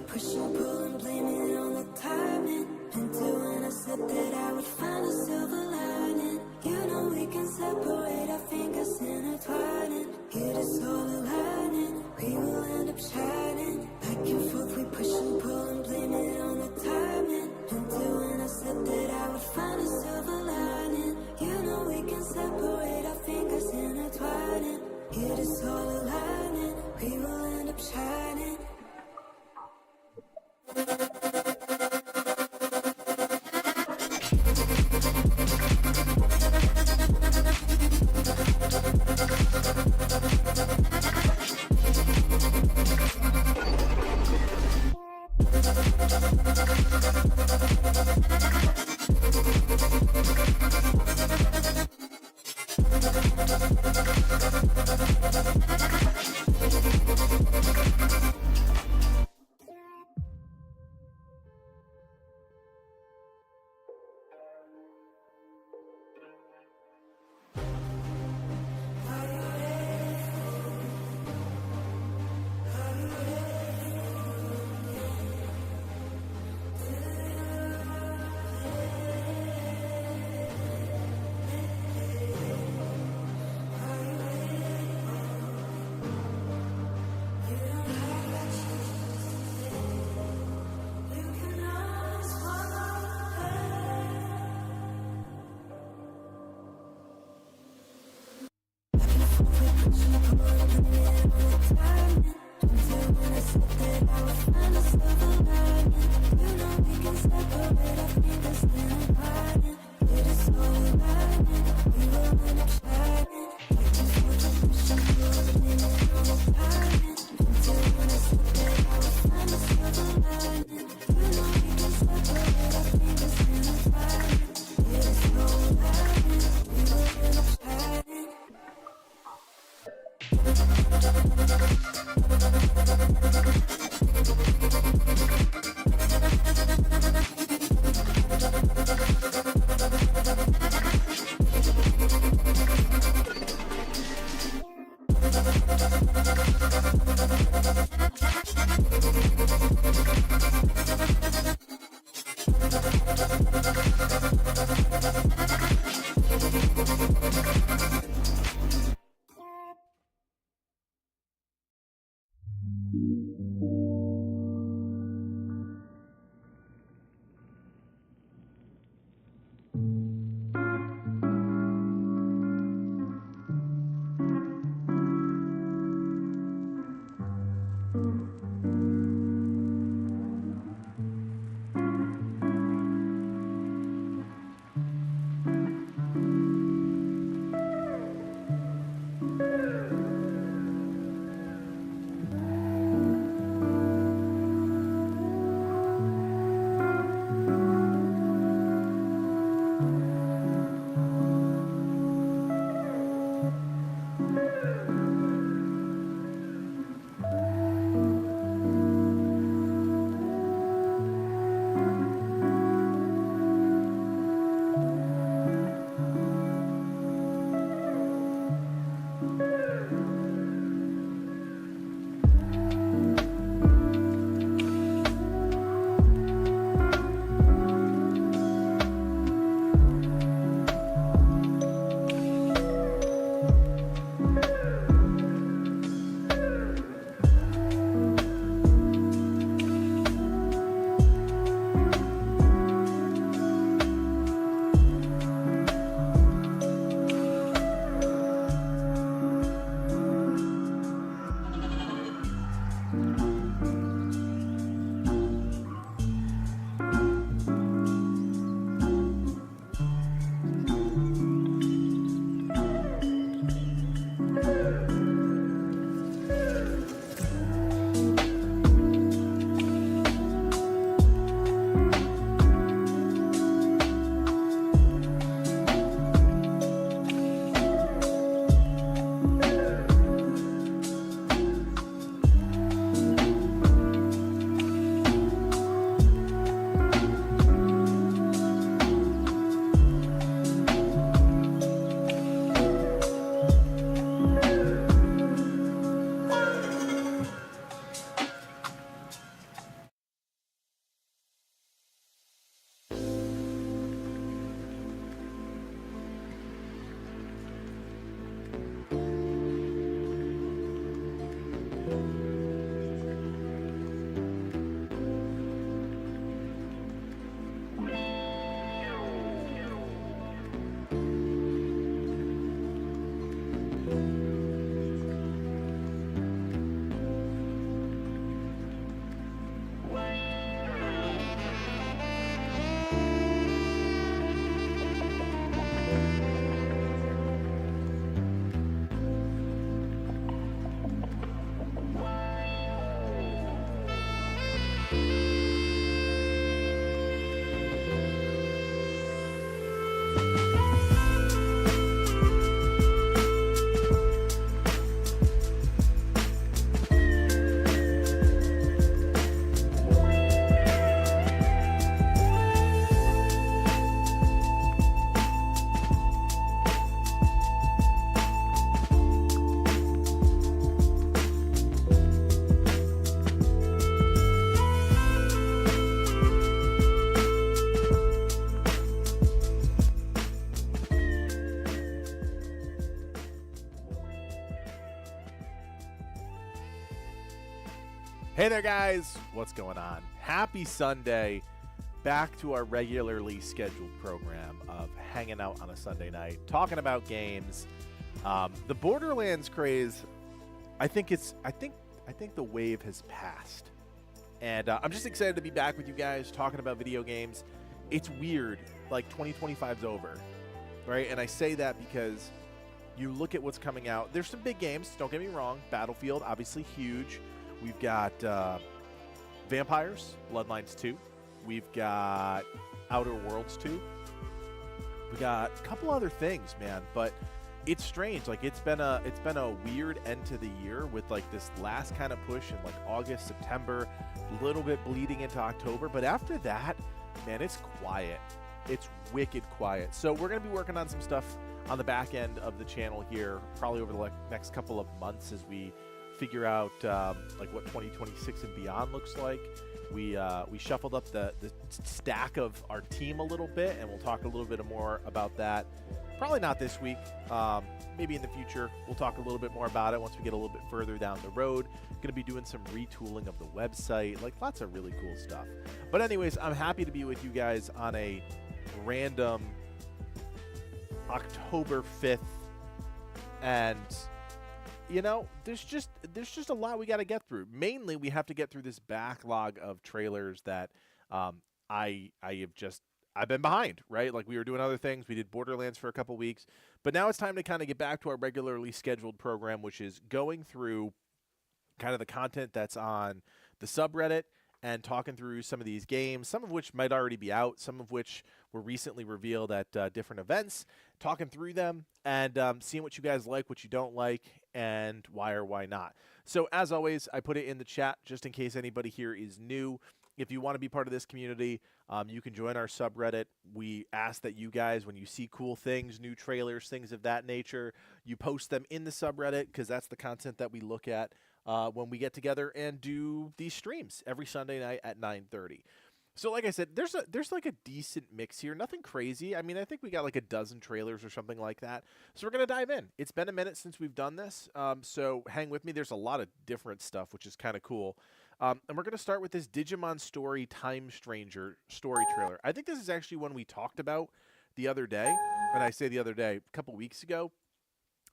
push and pull and blame it on the timing. And when I said that I would find a silver lining, you know we can separate our fingers intertwining. It is all aligning, we will end up shining. Back and forth we push and pull and blame it on the timing. And when I said that I would find a silver lining, you know we can separate our fingers intertwining. It is all aligning, we will end up shining. Hey there, guys. What's going on? Happy Sunday. Back to our regularly scheduled program of hanging out on a Sunday night, talking about games. The Borderlands craze, I think the wave has passed. And I'm just excited to be back with you guys talking about video games. It's weird, like 2025's over, right? And I say that because you look at what's coming out. There's some big games, don't get me wrong. Battlefield, obviously huge. We've got Vampires, Bloodlines 2. We've got Outer Worlds 2. We got a couple other things, man, but it's strange. Like it's been a weird end to the year with like this last kind of push in like August, September, a little bit bleeding into October, but after that, man, it's quiet. It's wicked quiet. So we're going to be working on some stuff on the back end of the channel here, probably over the next couple of months as we figure out like what 2026 and beyond looks like. We shuffled up the stack of our team a little bit, and we'll talk a little bit more about that. Probably not this week. Maybe in the future. We'll talk a little bit more about it once we get a little bit further down the road. Going to be doing some retooling of the website, like lots of really cool stuff. But anyways, I'm happy to be with you guys on a random October 5th, and you know, there's just a lot we got to get through. Mainly, we have to get through this backlog of trailers that I've been behind, right? Like we were doing other things. We did Borderlands for a couple weeks, but now it's time to kind of get back to our regularly scheduled program, which is going through kind of the content that's on the subreddit and talking through some of these games, some of which might already be out, some of which were recently revealed at different events, talking through them and seeing what you guys like, what you don't like, and why or why not. So as always, I put it in the chat just in case anybody here is new. If you want to be part of this community, you can join our subreddit. We ask that you guys, when you see cool things, new trailers, things of that nature, you post them in the subreddit because that's the content that we look at when we get together and do these streams every Sunday night at 9:30. So like I said, there's like a decent mix here. Nothing crazy. I mean, I think we got like a dozen trailers or something like that. So we're going to dive in. It's been a minute since we've done this, so hang with me. There's a lot of different stuff, which is kind of cool. And we're going to start with this Digimon Story Time Stranger story trailer. I think this is actually one we talked about the other day. And I say the other day, a couple weeks ago.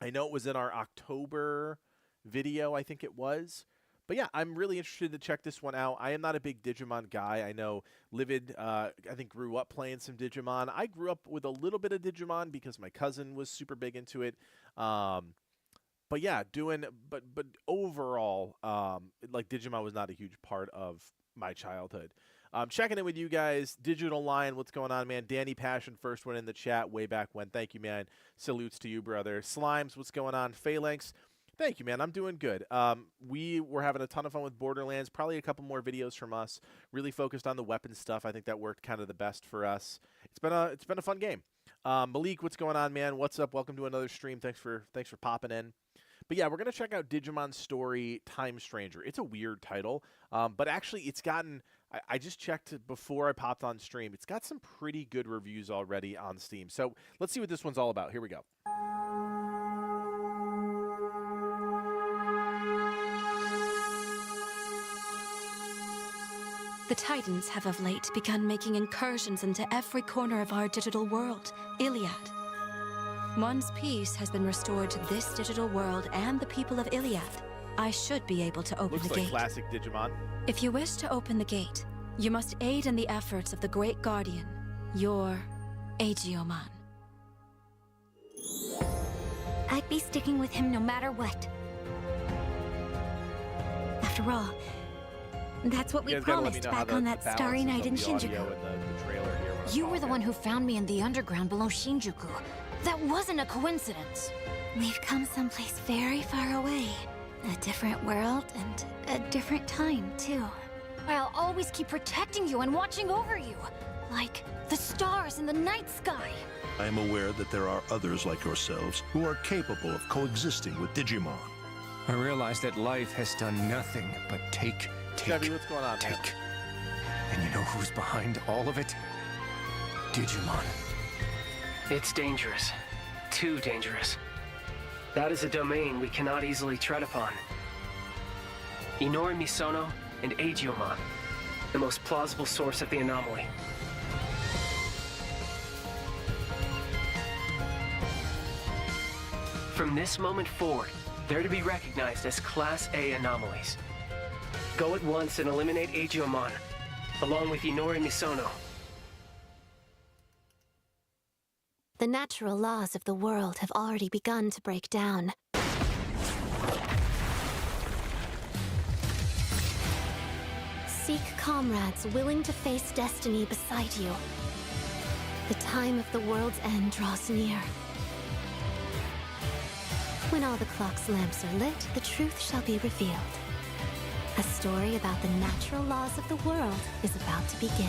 I know it was in our October video, I think it was. But yeah, I'm really interested to check this one out. I am not a big Digimon guy. I know Livid, I think, grew up playing some Digimon. I grew up with a little bit of Digimon because my cousin was super big into it. But yeah, but overall, like Digimon was not a huge part of my childhood. Checking in with you guys. Digital Lion, what's going on, man? Danny Passion, first one in the chat way back when. Thank you, man. Salutes to you, brother. Slimes, what's going on? Phalanx, thank you, man. I'm doing good. We were having a ton of fun with Borderlands. Probably a couple more videos from us. Really focused on the weapon stuff. I think that worked kind of the best for us. It's been a fun game. Malik, what's going on, man? What's up? Welcome to another stream. Thanks for popping in. But yeah, we're going to check out Digimon Story Time Stranger. It's a weird title, but actually it's gotten, I just checked before I popped on stream, it's got some pretty good reviews already on Steam. So let's see what this one's all about. Here we go. The Titans have of late begun making incursions into every corner of our digital world, Iliad. Once peace has been restored to this digital world and the people of Iliad, I should be able to open the gate. Classic Digimon. If you wish to open the gate, you must aid in the efforts of the Great Guardian, your Aegiomon. I'd be sticking with him no matter what. After all, that's what we promised back on that starry night in Shinjuku. You were the one who found me in the underground below Shinjuku. That wasn't a coincidence. We've come someplace very far away. A different world and a different time, too. I'll always keep protecting you and watching over you. Like the stars in the night sky. I am aware that there are others like yourselves who are capable of coexisting with Digimon. I realize that life has done nothing but take. Chevy, what's going on, man? And you know who's behind all of it? Digimon. It's dangerous. Too dangerous. That is a domain we cannot easily tread upon. Inori Misono and Aegiomon, the most plausible source of the anomaly. From this moment forward, they're to be recognized as Class A anomalies. Go at once and eliminate Aegiomon, along with Inori Misono. The natural laws of the world have already begun to break down. Seek comrades willing to face destiny beside you. The time of the world's end draws near. When all the clock's lamps are lit, the truth shall be revealed. A story about the natural laws of the world is about to begin.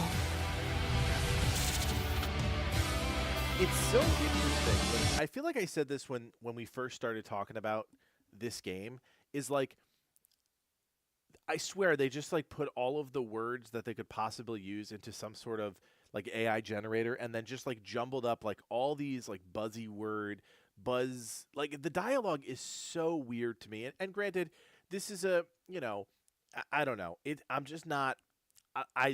It's so interesting. I feel like I said this when we first started talking about this game, is like, I swear they just like put all of the words that they could possibly use into some sort of like AI generator and then just like jumbled up like all these like buzz, like the dialogue is so weird to me. And granted, this is a, you know, I don't know. I'm just not,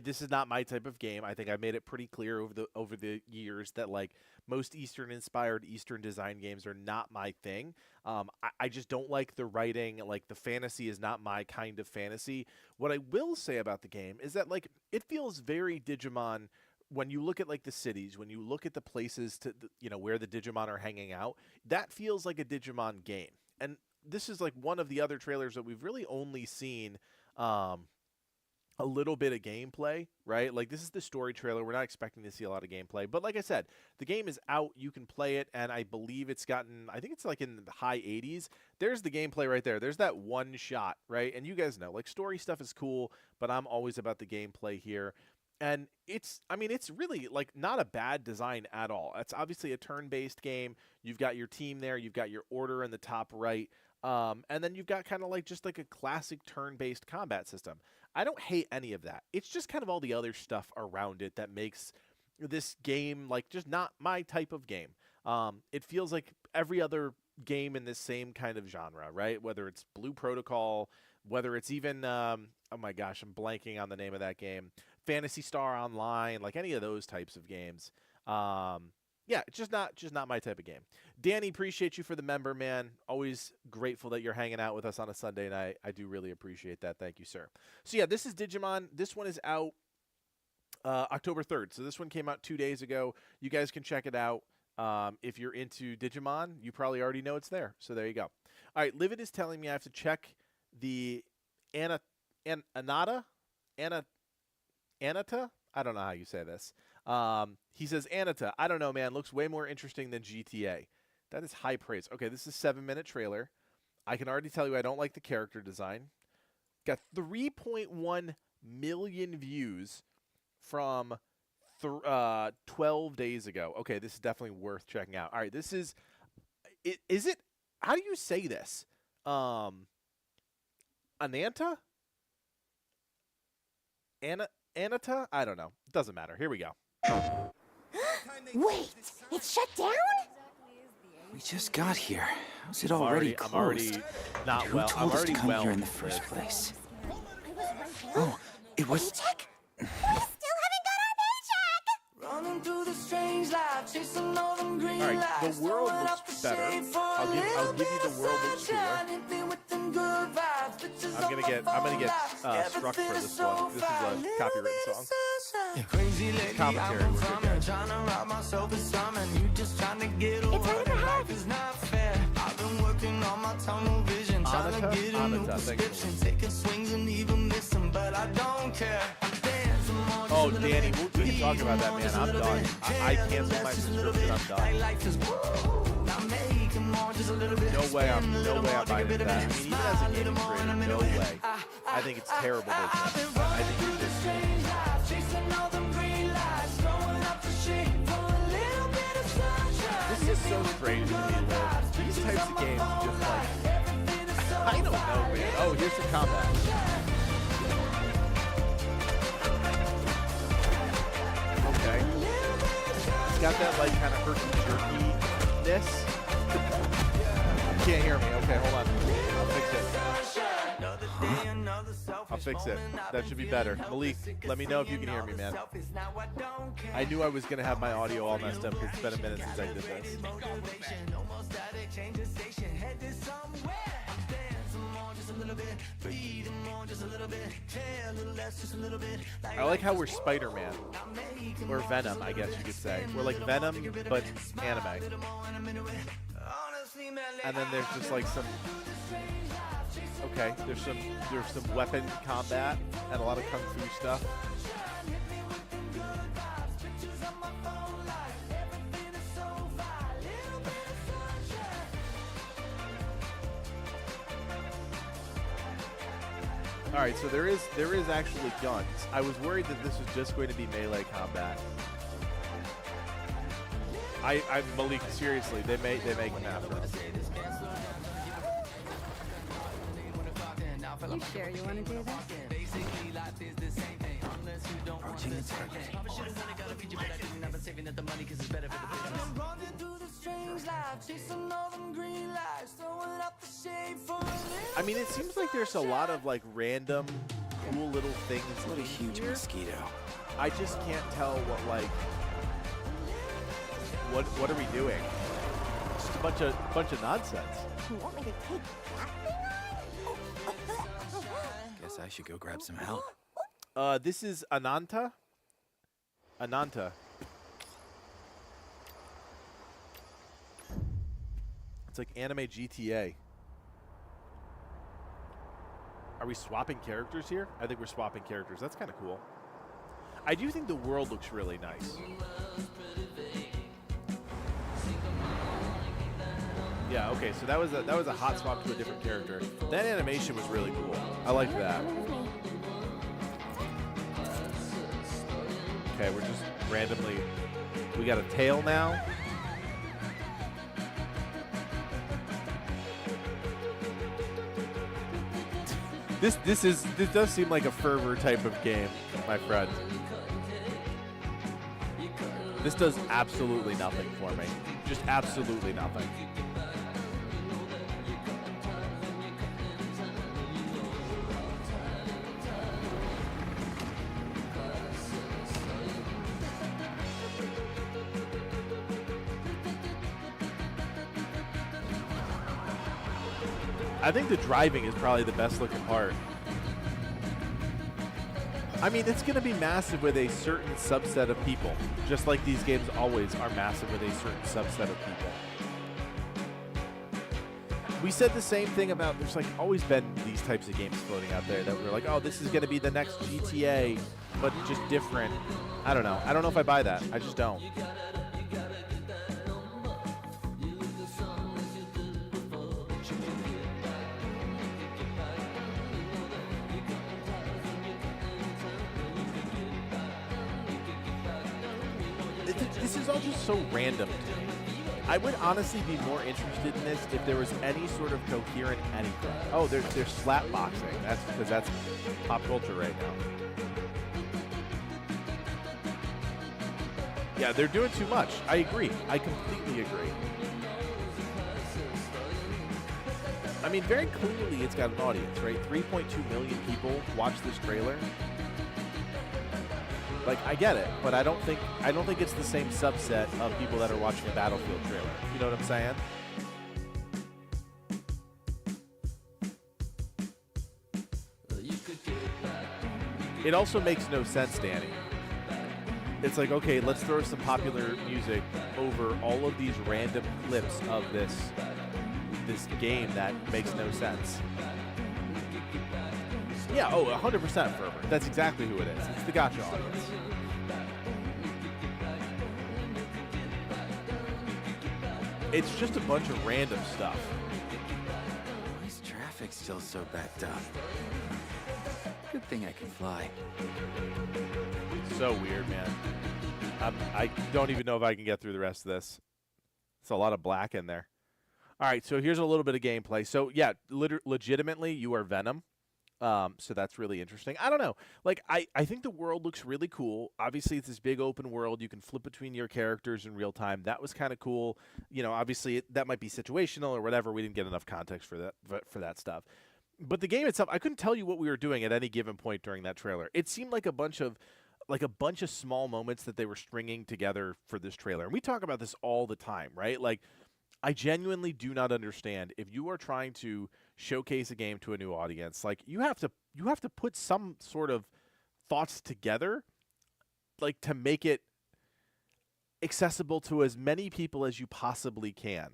this is not my type of game. I think I made it pretty clear over the years that like most Eastern inspired Eastern design games are not my thing. I just don't like the writing. Like the fantasy is not my kind of fantasy. What I will say about the game is that like it feels very Digimon when you look at like the cities, when you look at the places to you know where the Digimon are hanging out. That feels like a Digimon game. And this is like one of the other trailers that we've really only seen a little bit of gameplay, right? Like this is the story trailer. We're not expecting to see a lot of gameplay, but like I said, the game is out. You can play it, and I believe it's gotten, I think it's like in the high 80s. There's the gameplay right there. There's that one shot, right? And you guys know, like story stuff is cool, but I'm always about the gameplay here. And it's, I mean, it's really like not a bad design at all. It's obviously a turn-based game. You've got your team there. You've got your order in the top right. And then you've got kind of like just like a classic turn-based combat system. I don't hate any of that. It's just kind of all the other stuff around it that makes this game like just not my type of game. It feels like every other game in this same kind of genre, right? Whether it's Blue Protocol, whether it's even, oh my gosh, I'm blanking on the name of that game, Phantasy Star Online, like any of those types of games. Yeah, it's just not my type of game. Danny, appreciate you for the member, man. Always grateful that you're hanging out with us on a Sunday night. I do really appreciate that. Thank you, sir. So yeah, this is Digimon. This one is out October 3rd. So this one came out 2 days ago. You guys can check it out. If you're into Digimon, you probably already know it's there. So there you go. All right, Livid is telling me I have to check the Anata? Anata? I don't know how you say this. He says, Anata, I don't know, man. Looks way more interesting than GTA. That is high praise. Okay, this is a 7-minute trailer. I can already tell you I don't like the character design. Got 3.1 million views from 12 days ago. Okay, this is definitely worth checking out. All right, this is it? How do you say this? Ananta? Anata? I don't know. Doesn't matter. Here we go. Wait, it's shut down? We just got here. How's it already closed? I'm already not Who well. told I'm us to already come well. here in the first place? Oh, it was. Paycheck? We still haven't got our paycheck! Running through the strange life, chasing all them green All right, lights, the world throwing looks up the better. shade for I'll a give little you bit the of world looks sunshine, cooler. hit me with them good vibes, pictures I'm gonna get struck for this one. This is a copyright song. Crazy lady, Commentary. I'm from here, trying to rob myself of some, and you just trying to get over. It's over life is not fair. I've been working on my tunnel vision, trying to get a new prescription, taking swings and even missing, but I don't care. Oh, Danny, we can talk about that, man. I'm done. I canceled my subscription. I'm done. No way I'm buying into that. I mean, even as a gaming creator, no way. I think it's terrible business. I think it's just this is so strange to me, Liv. These types of games just like I don't know, man. Oh, here's some combat. Okay. It's got that like kind of herky-jerky-ness. You can't hear me. Okay, hold on. I'll fix it. Huh? I'll fix it. That should be better. Malik, let me know if you can hear me, man. I knew I was going to have my audio all messed up because it's been a minute since I did this. I like how we're Spider-Man. Or Venom, I guess you could say. We're like Venom, but anime. And then there's just like some... Okay, there's some weapon combat and a lot of kung fu stuff. All right, so there is actually guns. I was worried that this was just going to be melee combat. I'm Malik, seriously, they make them after us. You sure you want to do this? I mean, it seems like there's a lot of like random, cool little things. What a huge mosquito! I just can't tell what like. What are we doing? Just a bunch of nonsense. You want me to take that thing Guess I should go grab some help. This is Ananta. Ananta. It's like anime GTA. Are we swapping characters here? I think we're swapping characters. That's kind of cool. I do think the world looks really nice. Yeah, okay, so that was a hot swap to a different character. That animation was really cool. I like that. Okay, we're just randomly... We got a tail now. This does seem like a fervor type of game, my friend. This does absolutely nothing for me. Just absolutely nothing. I think the driving is probably the best looking part. I mean, it's going to be massive with a certain subset of people, just like these games always are massive with a certain subset of people. We said the same thing about, there's like always been these types of games floating out there that we're like, oh, this is going to be the next GTA, but just different. I don't know. I don't know if I buy that. I just don't. This is all just so random to me. I would honestly be more interested in this if there was any sort of coherent anything. Oh, there's slap boxing. That's because that's pop culture right now. Yeah, they're doing too much. I agree. I completely agree. I mean, very clearly it's got an audience, right? 3.2 million people watch this trailer. Like, I get it, but I don't think it's the same subset of people that are watching a Battlefield trailer. You know what I'm saying? It also makes no sense, Danny. It's like, okay, let's throw some popular music over all of these random clips of this game that makes no sense. Yeah, oh, 100% Fervor. That's exactly who it is. It's the gacha audience. It's just a bunch of random stuff. Why is traffic still so backed up? Good thing I can fly. So weird, man. I don't even know if I can get through the rest of this. It's a lot of black in there. All right, so here's a little bit of gameplay. So, yeah, legitimately, you are Venom. So that's really interesting. I don't know. Like, I think the world looks really cool. Obviously, it's this big open world. You can flip between your characters in real time. That was kind of cool. You know, obviously, that might be situational or whatever. We didn't get enough context for that stuff. But the game itself, I couldn't tell you what we were doing at any given point during that trailer. It seemed like a bunch of small moments that they were stringing together for this trailer. And we talk about this all the time, right? Like, I genuinely do not understand if you are trying to showcase a game to a new audience, like you have to put some sort of thoughts together, like to make it accessible to as many people as you possibly can.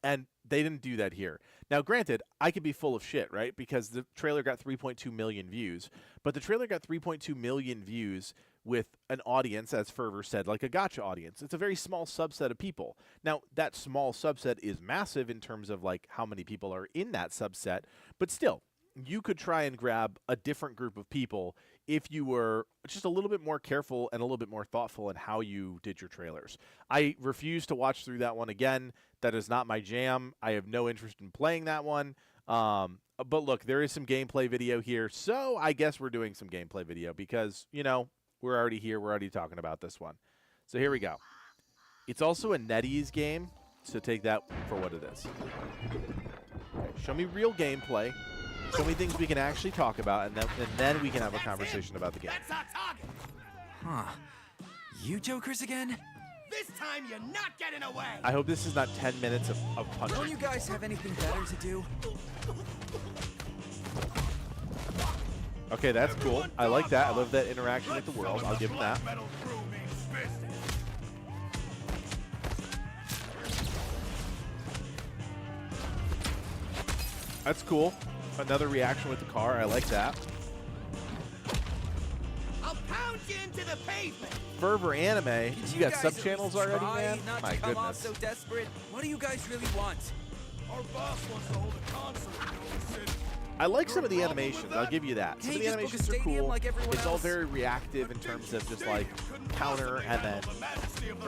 And they didn't do that here. Now, granted, I could be full of shit, right? Because the trailer got 3.2 million views. But the trailer got 3.2 million views with an audience, as Fervor said, like a gacha audience. It's a very small subset of people. Now, that small subset is massive in terms of like how many people are in that subset. But still, you could try and grab a different group of people if you were just a little bit more careful and a little bit more thoughtful in how you did your trailers. I refuse to watch through that one again. That is not my jam. I have no interest in playing that one. But look, there is some gameplay video here, so I guess we're doing some gameplay video because, you know, we're already here. We're already talking about this one. So here we go. It's also a NetEase game, so take that for what it is. Okay, show me real gameplay. Show me things we can actually talk about, and then we can have a conversation about the game. Huh. You jokers again? This time you're not getting away. I hope this is not 10 minutes of punching. Don't you guys have anything better to do? Okay, that's cool. I like that. I love that interaction with the world. I'll give him that. That's cool. Another reaction with the car. I like that. I'll pound you into the pavement. Fervor Anime. You got sub channels already, man? Not My to come off goodness. so desperate. What do you guys really want? Our boss wants to hold a concert in the city. I like some of the animations. I'll give you that. Some of the Can't you just book a animations are stadium cool. like everyone It's all else? very reactive in terms of just like counter and then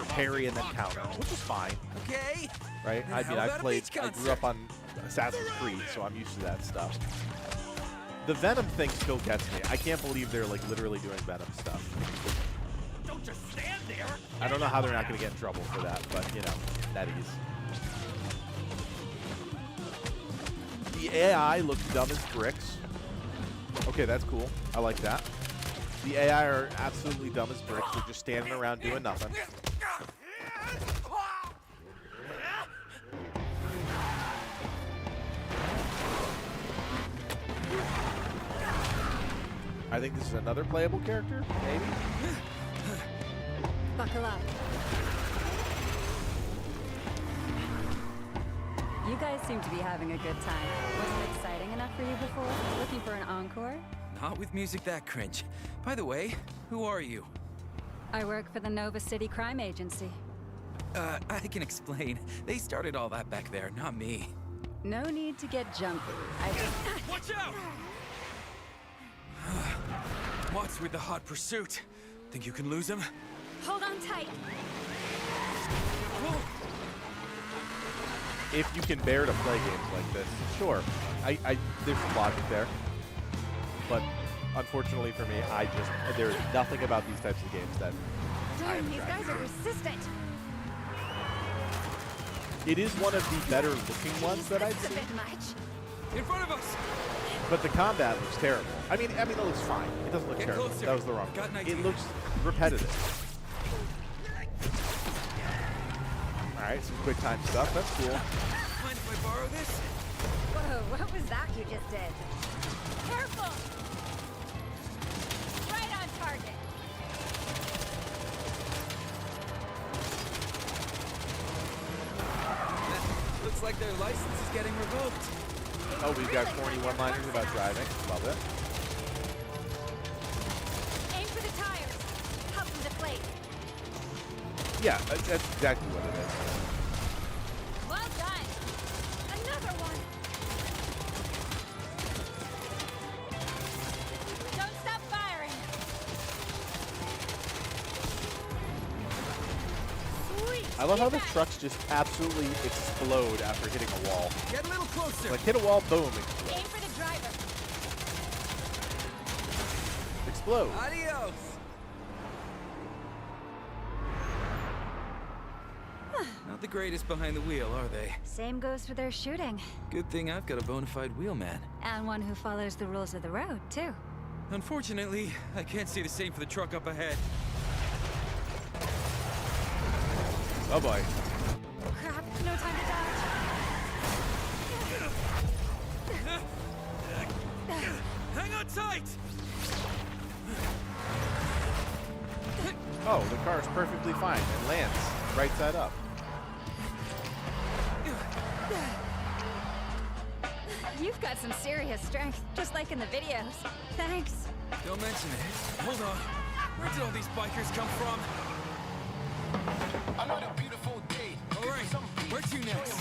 parry and then counter, which is fine, Okay. right? Then I how mean, I about a played. beach I grew up on Assassin's Creed, so I'm used to that stuff. The Venom thing still gets me. I can't believe they're like literally doing Venom stuff. Don't just stand there. I don't know how they're not going to get in trouble for that, but you know, NetEase. The AI looks dumb as bricks. Okay, that's cool. I like that. The AI are absolutely dumb as bricks. They're just standing around doing nothing. I think this is another playable character, maybe? Buckle up. You guys seem to be having a good time. Wasn't it exciting enough for you before? Looking for an encore? Not with music that cringe. By the way, who are you? I work for the Nova City Crime Agency. I can explain. They started all that back there, not me. No need to get jumpy. I just... Watch out! What's with the hot pursuit? Think you can lose him? Hold on tight. If you can bear to play games like this, sure. There's some logic there. But unfortunately for me, there's nothing about these types of games that Damn, these guys are resistant. it is one of the better looking ones that I've That's a seen. bit much. In front of us! But the combat looks terrible. I mean, it looks fine. It doesn't look Get terrible. closer. That was the wrong Got an word. idea. It looks repetitive. All right, some quick time stuff. That's cool. Mind if I borrow this? Whoa, what was that you just did? Careful! Right on target. Looks like their license is getting revoked. Oh, we've got corny one-liners about driving. Love it. Aim for the tires. Help them deflate. Yeah, that's exactly what it is. Well done. Another one. Don't stop firing. Sweet. I love how the Get back. trucks just absolutely explode after hitting a wall. Get a little closer. Like hit a wall, boom, explode. Aim for the driver. Explode. Adios. Not the greatest behind the wheel, are they? Same goes for their shooting. Good thing I've got a bona fide wheelman. And one who follows the rules of the road, too. Unfortunately, I can't say the same for the truck up ahead. Oh boy. Crap, no time to dodge. Hang on tight! Oh, the car is perfectly fine and lands right side up. You've got some serious strength, just like in the videos. Thanks. Don't mention it. Hold on. Where did all these bikers come from? Another beautiful day. All right, where to next?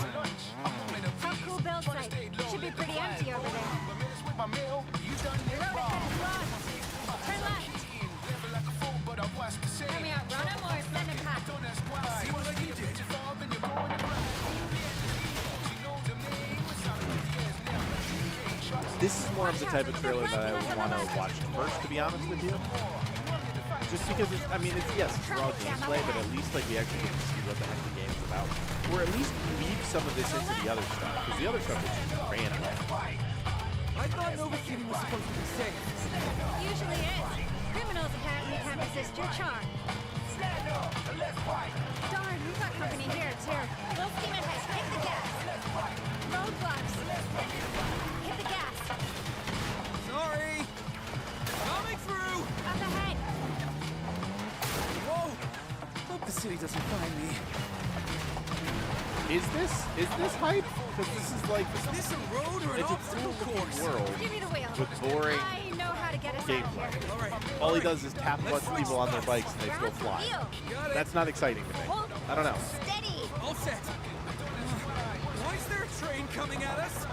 How cool Bill's site. Should be pretty empty over there. My meal, you done The road ahead is blocked. Turn left. like a fool, but I watched the same. Can we outrun him or send him back? See what I can do. This is more of the type of trailer that I would want to watch first, to be honest with you. Just because it's, I mean, it's, yes, it's raw gameplay, but at least like we actually get to see what the heck the game's about. Or at least weave some of this into the other stuff, because the other stuff is just random. I thought Nova City was supposed to be safe. Usually is. Criminals apparently can't resist your charm. Darn, we've got company here, too. Full steam ahead. Hit the gas. Roadblocks. Hit the gas. Sorry! Coming through! Up ahead. Whoa! Hope the city doesn't find me. Is this hype? Because this is like, Is this a road or an it's a obstacle cool course? world Give me the wheel. with boring I know how to get us out of gameplay. here. All right. All he does is tap a bunch of people on their bikes and they Grab still the fly. wheel. Got it. That's not exciting to me. Hold. I don't know. Steady. All set. Why is there a train coming at us?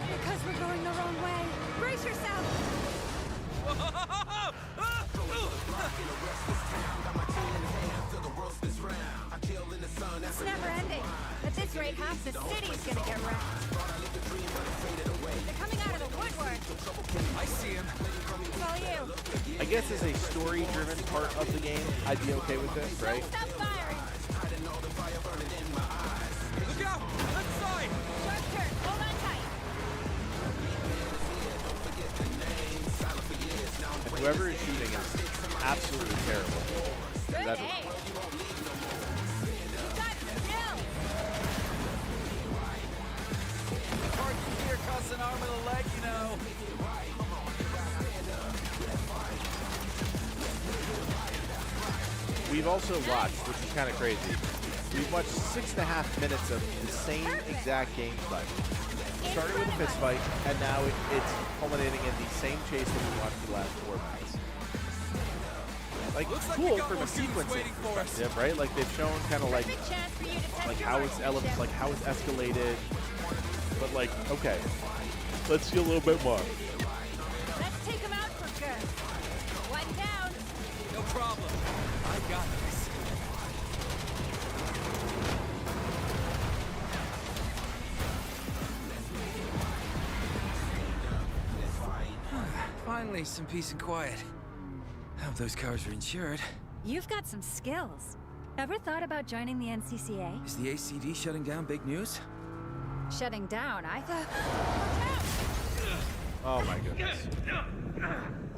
Because we're going the wrong way. Brace yourself. It's never ending. At this rate, half the city's gonna get wrecked. They're coming out of the woodwork. I see him. It's all you. I guess as a story-driven part of the game, I'd be okay with this, right? Don't stop firing. Look out! Left side! Sharp turn. Hold on tight. And whoever is shooting is absolutely terrible. Good That- aim. Got still. Parking here costs an arm and a leg, you know. We've also watched, which is kind of crazy, we've watched 6.5 minutes of the same exact gameplay. Started with a fist fight, and now it's culminating in the same chase that we watched the last 4 minutes. Like, Looks like cool we got from a more humans sequencing waiting for us. perspective, right? Like, they've shown kind of like Perfect chance for you to test your how it's marksmanship. elements, like how it's escalated. But like, okay, let's see a little bit more. Let's take him out for good. One down. No problem. I got this. Finally, some peace and quiet. Hope those cars are insured. You've got some skills. Ever thought about joining the NCCA? Is the ACD shutting down big news? Shutting down, I thought. Oh my goodness.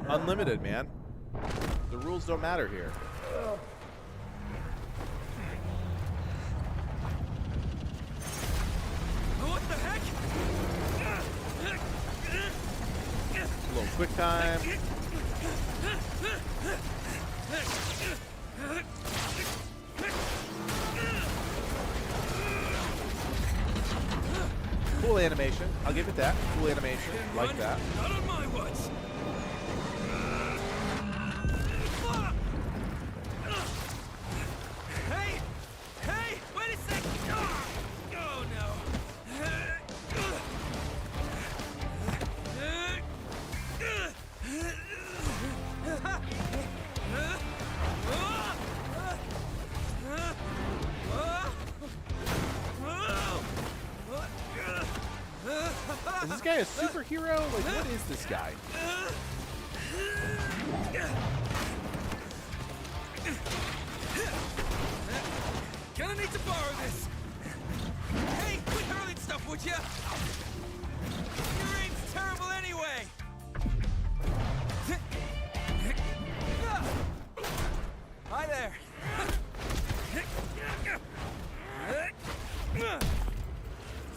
Unlimited, man. The rules don't matter here. What the heck? A little quick time. Cool animation. I'll give it that. Cool animation. Like that. Not on my watch. Hey! Hey! Wait a sec! Oh no! Is this guy a superhero? Like, what is this guy? Gonna need to borrow this. Hey, quit hurling stuff, would ya? Your aim's terrible anyway. Hi there.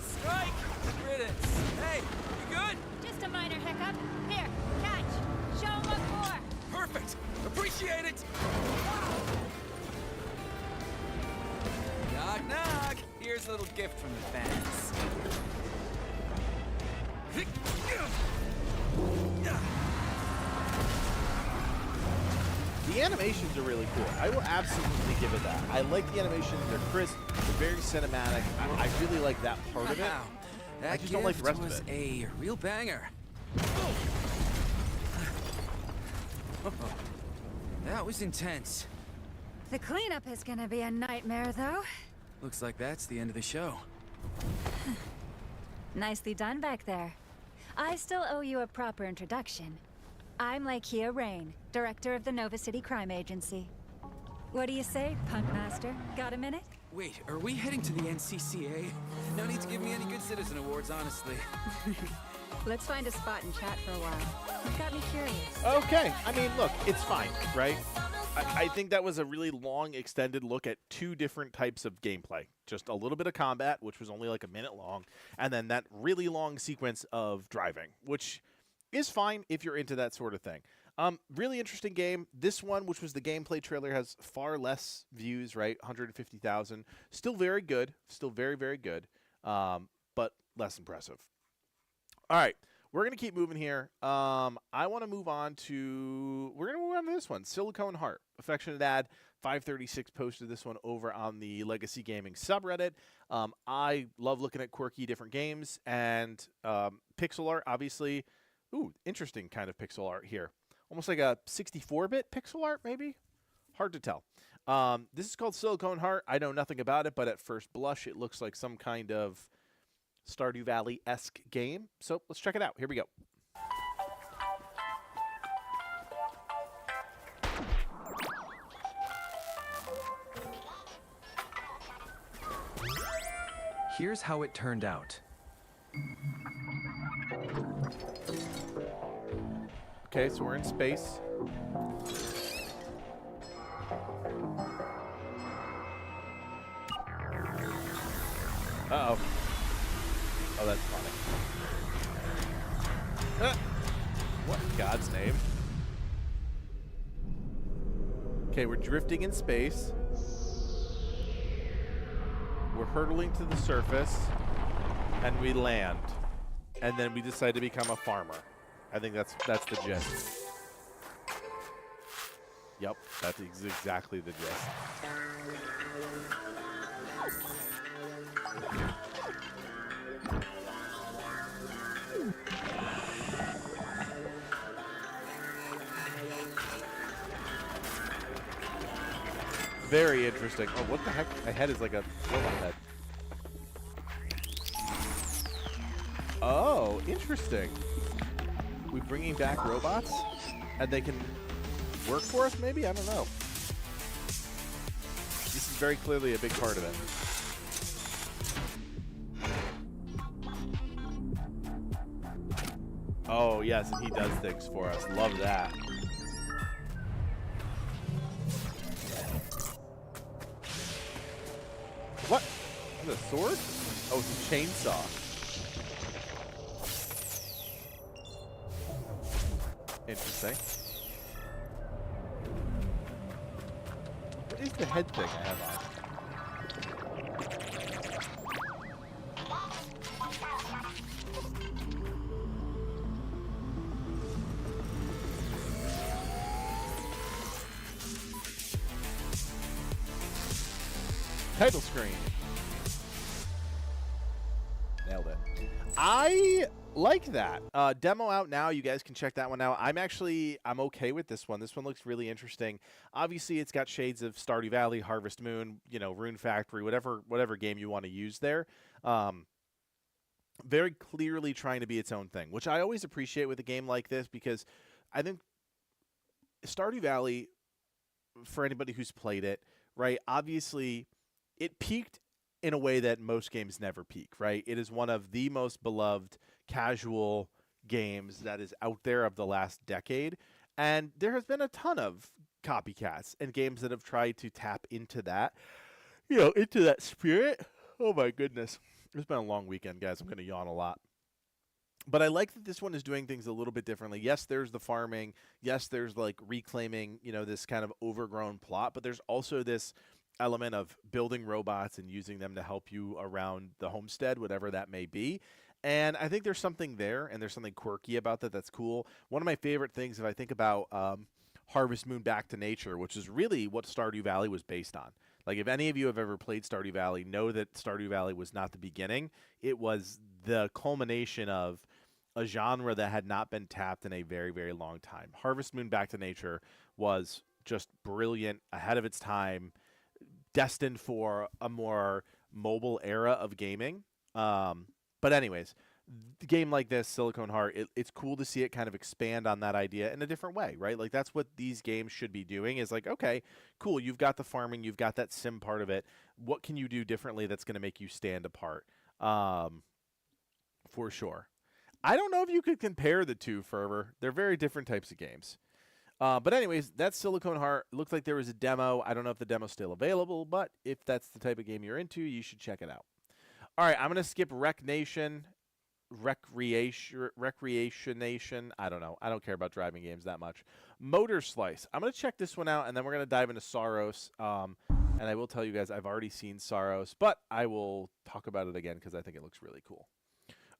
Strike! Riddance. Hey, you good? Just a minor hiccup. Here, catch. Show 'em what for. Perfect. Appreciate it. Knock, knock. Here's a little gift from the fans. The animations are really cool. I will absolutely give it that. I like the animations. They're crisp. They're very cinematic. I really like that part of it. Wow. That I just don't like the rest of was it. a real banger. That was intense. The cleanup is gonna be a nightmare, though. Looks like that's the end of the show. Nicely done back there. I still owe you a proper introduction. I'm Lakia Rain, director of the Nova City Crime Agency. What do you say, Punk Master? Got a minute? Wait, are we heading to the NCCA? No need to give me any good citizen awards, honestly. Let's find a spot and chat for a while. You've got me curious. Okay. I mean, look, it's fine, right? I think that was a really long, extended look at two different types of gameplay. Just a little bit of combat, which was only like a minute long, and then that really long sequence of driving, which is fine if you're into that sort of thing. Really interesting game. This one, which was the gameplay trailer, has far less views, right? 150,000. Still very good. Still very, very good, but less impressive. All right. We're going to keep moving here. I want to move on to... We're going to move on to this one. Silicone Heart. Affectionate Ad 536 posted this one over on the Legacy Gaming subreddit. I love looking at quirky different games. And pixel art, obviously... Ooh, interesting kind of pixel art here. Almost like a 64-bit pixel art, maybe? Hard to tell. This is called Silicone Heart. I know nothing about it, but at first blush, it looks like some kind of Stardew Valley-esque game. So let's check it out. Here we go. Here's how it turned out. Okay, so we're in space. Uh-oh. Oh, that's funny. What in God's name? Okay, we're drifting in space. We're hurtling to the surface, and we land. And then we decide to become a farmer. I think that's the gist. Yep, that's exactly the gist. Very interesting. Oh, what the heck? My head is like a robot head. Oh, interesting. We bringing back robots, and they can work for us. Maybe, I don't know. This is very clearly a big part of it. Oh yes, and he does things for us. Love that. What? Is it a sword? Oh, it's a chainsaw. Interesting. What is the head thing I have on? Title screen. Nailed it. I like that. Demo out now. You guys can check that one out. I'm okay with this one. This one looks really interesting. Obviously, it's got shades of Stardew Valley, Harvest Moon, Rune Factory, whatever game you want to use there. Very clearly trying to be its own thing, which I always appreciate with a game like this, because I think Stardew Valley, for anybody who's played it, right, obviously it peaked in a way that most games never peak, right? It is one of the most beloved casual games that is out there of the last decade. And there has been a ton of copycats and games that have tried to tap into that, into that spirit. Oh my goodness. It's been a long weekend, guys. I'm going to yawn a lot. But I like that this one is doing things a little bit differently. Yes, there's the farming. Yes, there's like reclaiming, this kind of overgrown plot. But there's also this element of building robots and using them to help you around the homestead, whatever that may be. And I think there's something there, and there's something quirky about that that's cool. One of my favorite things, if I think about Harvest Moon Back to Nature, which is really what Stardew Valley was based on. Like, if any of you have ever played Stardew Valley, know that Stardew Valley was not the beginning. It was the culmination of a genre that had not been tapped in a very, very long time. Harvest Moon Back to Nature was just brilliant, ahead of its time, destined for a more mobile era of gaming. But anyways, the game like this, Silicon Heart, it's cool to see it kind of expand on that idea in a different way, right? Like, that's what these games should be doing, is like, okay, cool, you've got the farming, you've got that sim part of it. What can you do differently that's going to make you stand apart? For sure. I don't know if you could compare the two, Fervor. They're very different types of games. But anyways, that's Silicon Heart. Looks like there was a demo. I don't know if the demo's still available, but if that's the type of game you're into, you should check it out. All right, I'm going to skip Recreation Nation. I don't know. I don't care about driving games that much. Motor Slice. I'm going to check this one out, and then we're going to dive into Saros. And I will tell you guys, I've already seen Saros, but I will talk about it again because I think it looks really cool.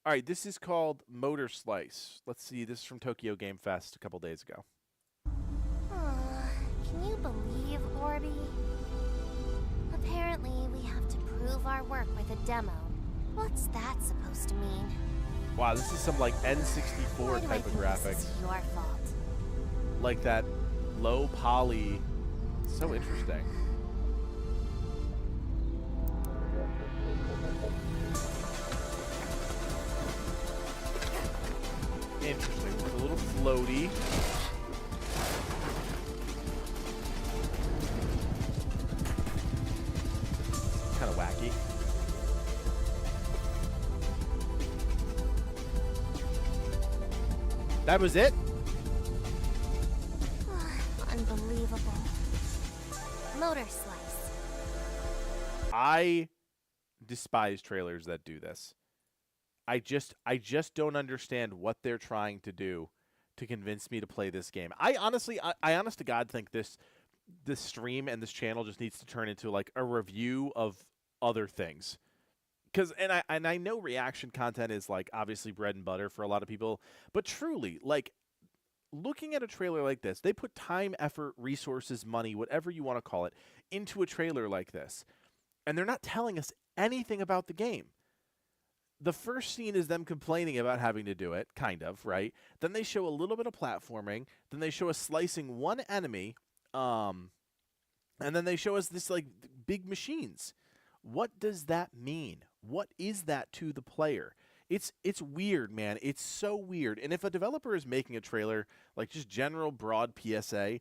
All right, this is called Motor Slice. Let's see. This is from Tokyo Game Fest a couple days ago. Can you believe, Orby? Apparently, we have to prove our work with a demo. What's that supposed to mean? Wow, this is some like N64 type of graphics. This is your fault. Like that low poly. So interesting. Interesting. It's a little floaty. Kind of wacky. That was it? Unbelievable. Motor Slice. I despise trailers that do this. I just don't understand what they're trying to do to convince me to play this game. I honest to God think this stream and this channel just needs to turn into like a review of other things. And I know reaction content is like obviously bread and butter for a lot of people, but truly, like, looking at a trailer like this, they put time, effort, resources, money, whatever you want to call it, into a trailer like this. And they're not telling us anything about the game. The first scene is them complaining about having to do it, kind of, right? Then they show a little bit of platforming. Then they show us slicing one enemy. And then they show us this, like, big machines. What does that mean? What is that to the player? It's weird, man. It's so weird. And if a developer is making a trailer, like just general broad PSA,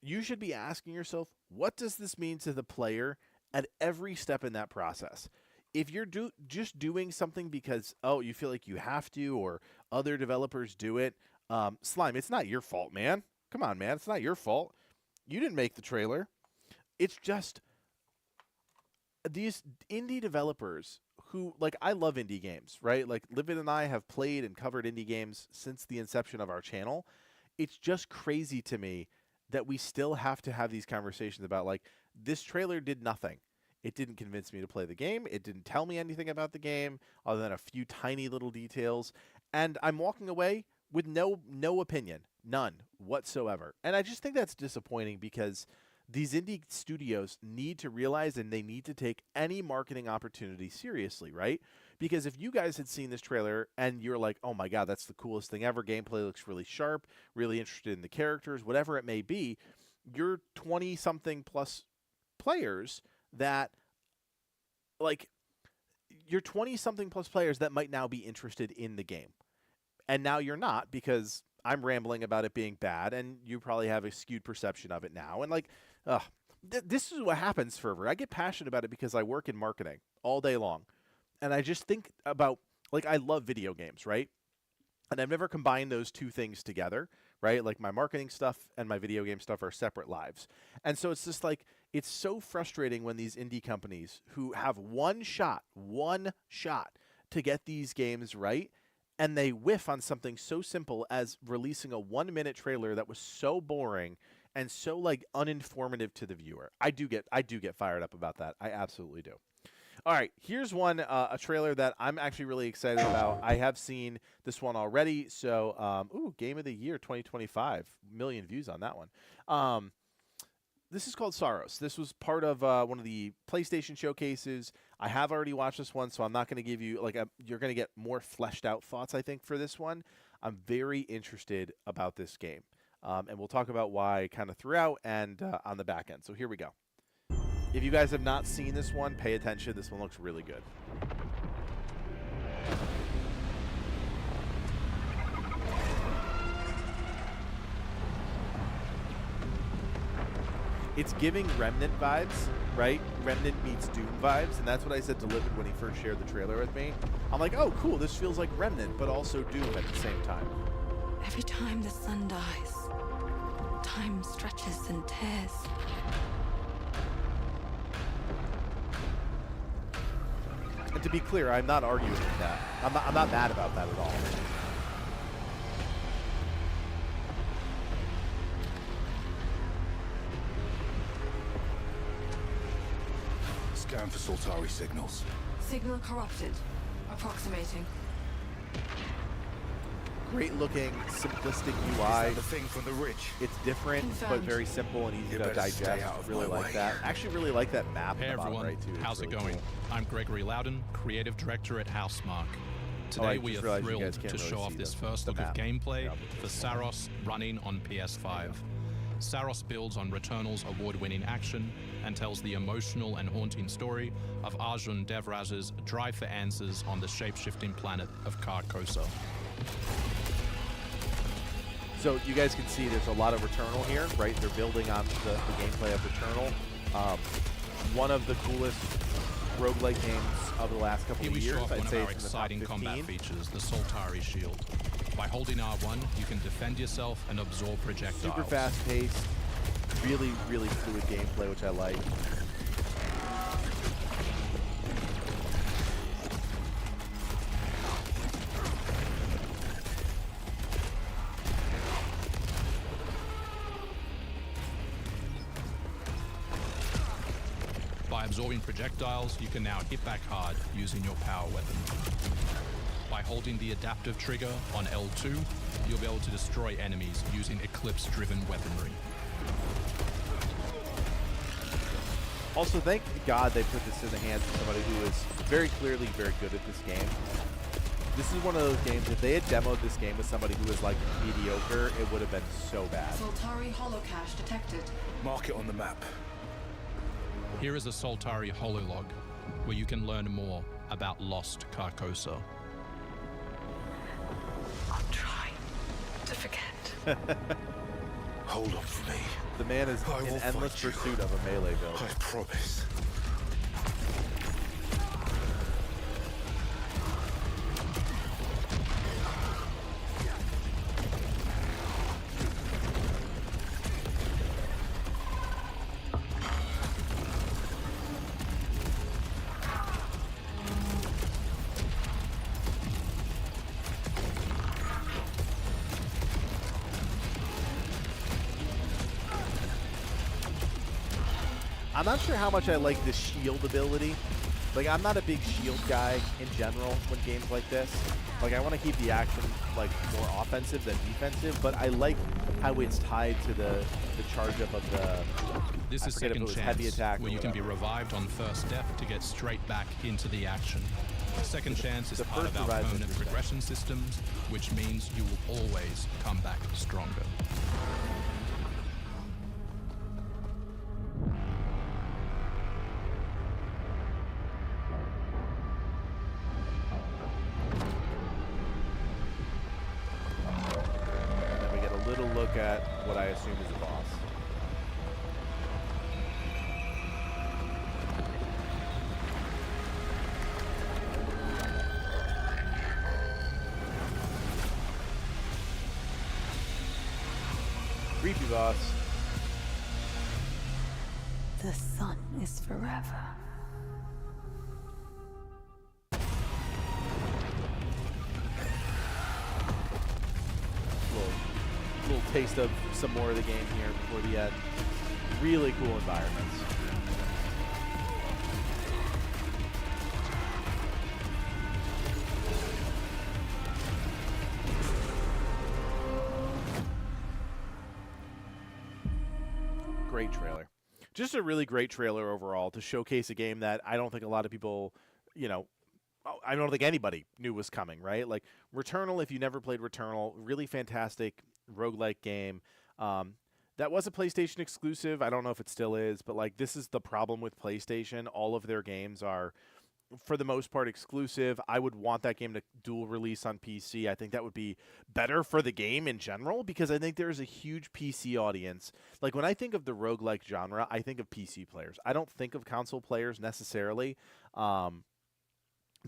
you should be asking yourself, what does this mean to the player at every step in that process? If you're just doing something because, you feel like you have to, or other developers do it, Slime, it's not your fault, man. Come on, man. It's not your fault. You didn't make the trailer. It's just these indie developers who, like, I love indie games, right? Like, Livid and I have played and covered indie games since the inception of our channel. It's just crazy to me that we still have to have these conversations about, like, this trailer did nothing. It didn't convince me to play the game. It didn't tell me anything about the game other than a few tiny little details. And I'm walking away with no opinion, none whatsoever. And I just think that's disappointing because these indie studios need to realize, and they need to take any marketing opportunity seriously, right? Because if you guys had seen this trailer and you're like, oh my God, that's the coolest thing ever. Gameplay looks really sharp, really interested in the characters, whatever it may be, you're 20-something plus players that, like, you're 20-something plus players that might now be interested in the game. And now you're not, because I'm rambling about it being bad, and you probably have a skewed perception of it now. And, like, this is what happens, Fervor. I get passionate about it because I work in marketing all day long. And I just think about, like, I love video games, right? And I've never combined those two things together, right? Like, my marketing stuff and my video game stuff are separate lives. And so it's just like, it's so frustrating when these indie companies who have one shot to get these games right, and they whiff on something so simple as releasing a 1-minute trailer that was so boring and so, like, uninformative to the viewer. I do get fired up about that. I absolutely do. All right, here's one, a trailer that I'm actually really excited about. I have seen this one already. So, Game of the Year 2025, million views on that one. This is called Saros. This was part of one of the PlayStation showcases. I have already watched this one, so I'm not going to give you, like, you're going to get more fleshed out thoughts, I think, for this one. I'm very interested about this game. And we'll talk about why kind of throughout and on the back end. So here we go. If you guys have not seen this one, pay attention. This one looks really good. It's giving Remnant vibes, right? Remnant meets Doom vibes, and that's what I said to Livid when he first shared the trailer with me. I'm like, oh, cool, this feels like Remnant, but also Doom at the same time. Every time the sun dies, time stretches and tears. And to be clear, I'm not arguing with that. I'm not mad about that at all. Scan for Soltari signals. Signal corrupted. Approximating. Great looking, simplistic Is UI. that the thing from the ridge? It's different, but Confirmed. very simple and easy You to better stay digest. out of Really my like way. that. Actually, really like that map. Hey on the bottom everyone, right, too. It's how's it really going? cool. I'm Gregory Loudon, creative director at Housemarque. I Today we just are realized you thrilled guys can't to really show off see this the first look of map. gameplay Yeah. for Saros running on PS5. Saros builds on Returnal's award-winning action and tells the emotional and haunting story of Arjun Devraj's drive for answers on the shape-shifting planet of Carcosa. So you guys can see there's a lot of Returnal here, right? They're building on the gameplay of Returnal. One of the coolest roguelike games of the last couple Here of we years, show off I'd one of say our it's in the top exciting 15. combat features, the Soltari Shield. By holding R1, you can defend yourself and absorb projectiles. Super fast paced, really, really fluid gameplay, which I like. By absorbing projectiles, you can now hit back hard using your power weapon. By holding the adaptive trigger on L2, you'll be able to destroy enemies using Eclipse-driven weaponry. Also, thank God they put this in the hands of somebody who is very clearly very good at this game. This is one of those games, if they had demoed this game with somebody who was like mediocre, it would have been so bad. Soltari holocache detected. Mark it on the map. Here is a Soltari hololog, where you can learn more about lost Carcosa. I'll try to forget. Hold on for me. The man is I in will endless fight you. pursuit of a melee build. I promise. I'm not sure how much I like the shield ability. Like, I'm not a big shield guy in general when games like this. Like, I want to keep the action, like, more offensive than defensive, but I like how it's tied to the charge up of the... This is I forget if it Second was heavy Chance, attack or where you can be whatever. revived on first death to get straight back into the action. Second Chance is the part of first our revive's permanent interesting. progression systems, which means you will always come back stronger. And then we get a little look at what I assume is a boss. Creepy boss. The sun is forever. Little taste of some more of the game here before the end. Really cool environments. Great trailer. Just a really great trailer overall to showcase a game that I don't think a lot of people, I don't think anybody knew was coming, right? Like Returnal, if you never played Returnal, really fantastic roguelike game. That was a PlayStation exclusive. I don't know if it still is, but like this is the problem with PlayStation. All of their games are, for the most part, exclusive. I would want that game to dual release on PC. I think that would be better for the game in general because I think there's a huge PC audience. Like when I think of the roguelike genre, I think of PC players. I don't think of console players necessarily. The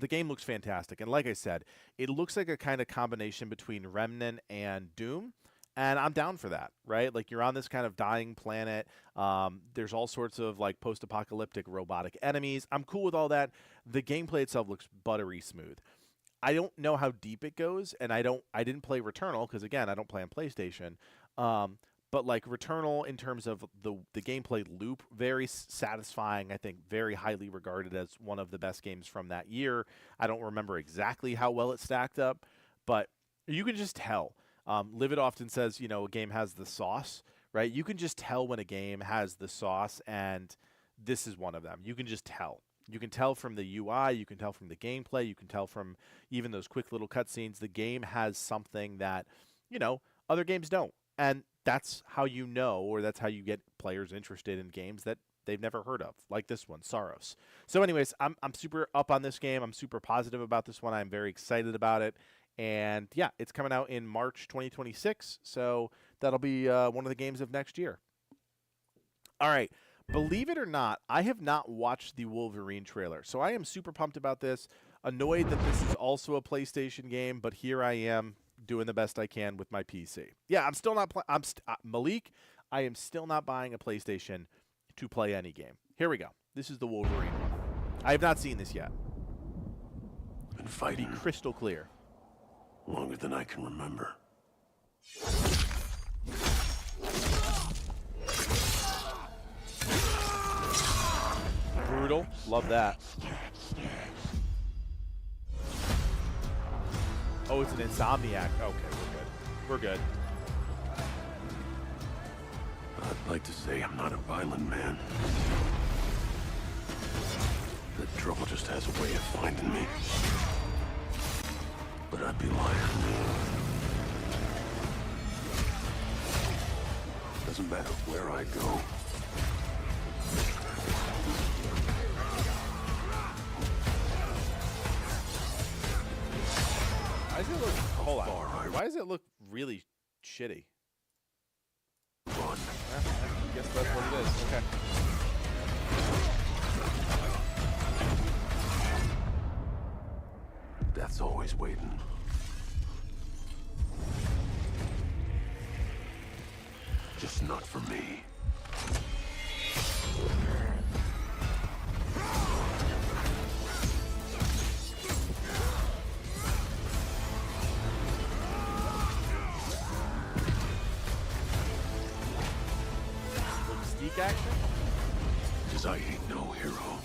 game looks fantastic. And like I said, it looks like a kind of combination between Remnant and Doom. And I'm down for that, right? Like you're on this kind of dying planet. There's all sorts of like post-apocalyptic robotic enemies. I'm cool with all that. The gameplay itself looks buttery smooth. I don't know how deep it goes, and I didn't play Returnal because again, I don't play on PlayStation. But like Returnal in terms of the gameplay loop, very satisfying. I think very highly regarded as one of the best games from that year. I don't remember exactly how well it stacked up, but you can just tell. Livid often says, a game has the sauce, right? You can just tell when a game has the sauce, and this is one of them. You can just tell. You can tell from the UI, you can tell from the gameplay, you can tell from even those quick little cutscenes. The game has something that, other games don't. And that's how or that's how you get players interested in games that they've never heard of, like this one, Saros. So anyways, I'm super up on this game. I'm super positive about this one. I'm very excited about it. And yeah, it's coming out in March 2026, so that'll be one of the games of next year. All right, believe it or not, I have not watched the Wolverine trailer, so I am super pumped about this. Annoyed that this is also a PlayStation game, but here I am doing the best I can with my PC. Yeah, I'm still not Malik, I am still not buying a PlayStation to play any game. Here we go. This is the Wolverine one. I have not seen this yet. Been fighting be crystal clear. Longer than I can remember. Brutal. Love that. Oh, it's an Insomniac. Okay, we're good. I'd like to say I'm not a violent man. The trouble just has a way of finding me. But I'd be lying. Doesn't matter where I go. Why does it look? Hold on. Why does it look really shitty? Run. I guess that's what it is. Okay. Death's always waiting. Just not for me. Mystique action? 'Cause I ain't no hero.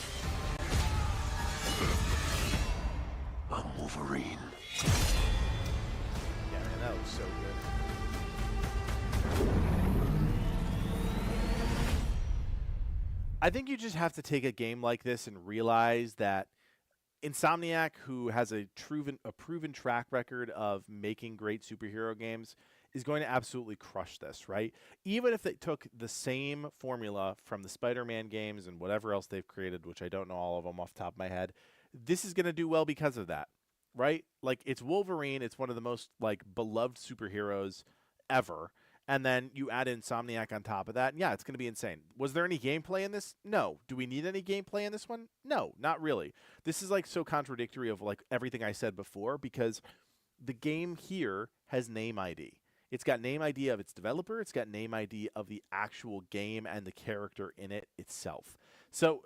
I'm Wolverine. Yeah, man, that looks so good. I think you just have to take a game like this and realize that Insomniac, who has a proven track record of making great superhero games, is going to absolutely crush this, right? Even if they took the same formula from the Spider-Man games and whatever else they've created, which I don't know all of them off the top of my head, this is going to do well because of that, right? Like, it's Wolverine. It's one of the most, like, beloved superheroes ever. And then you add Insomniac on top of that, and yeah, it's going to be insane. Was there any gameplay in this? No. Do we need any gameplay in this one? No, not really. This is, like, so contradictory of, like, everything I said before, because the game here has name ID. It's got name ID of its developer. It's got name ID of the actual game and the character in it itself. So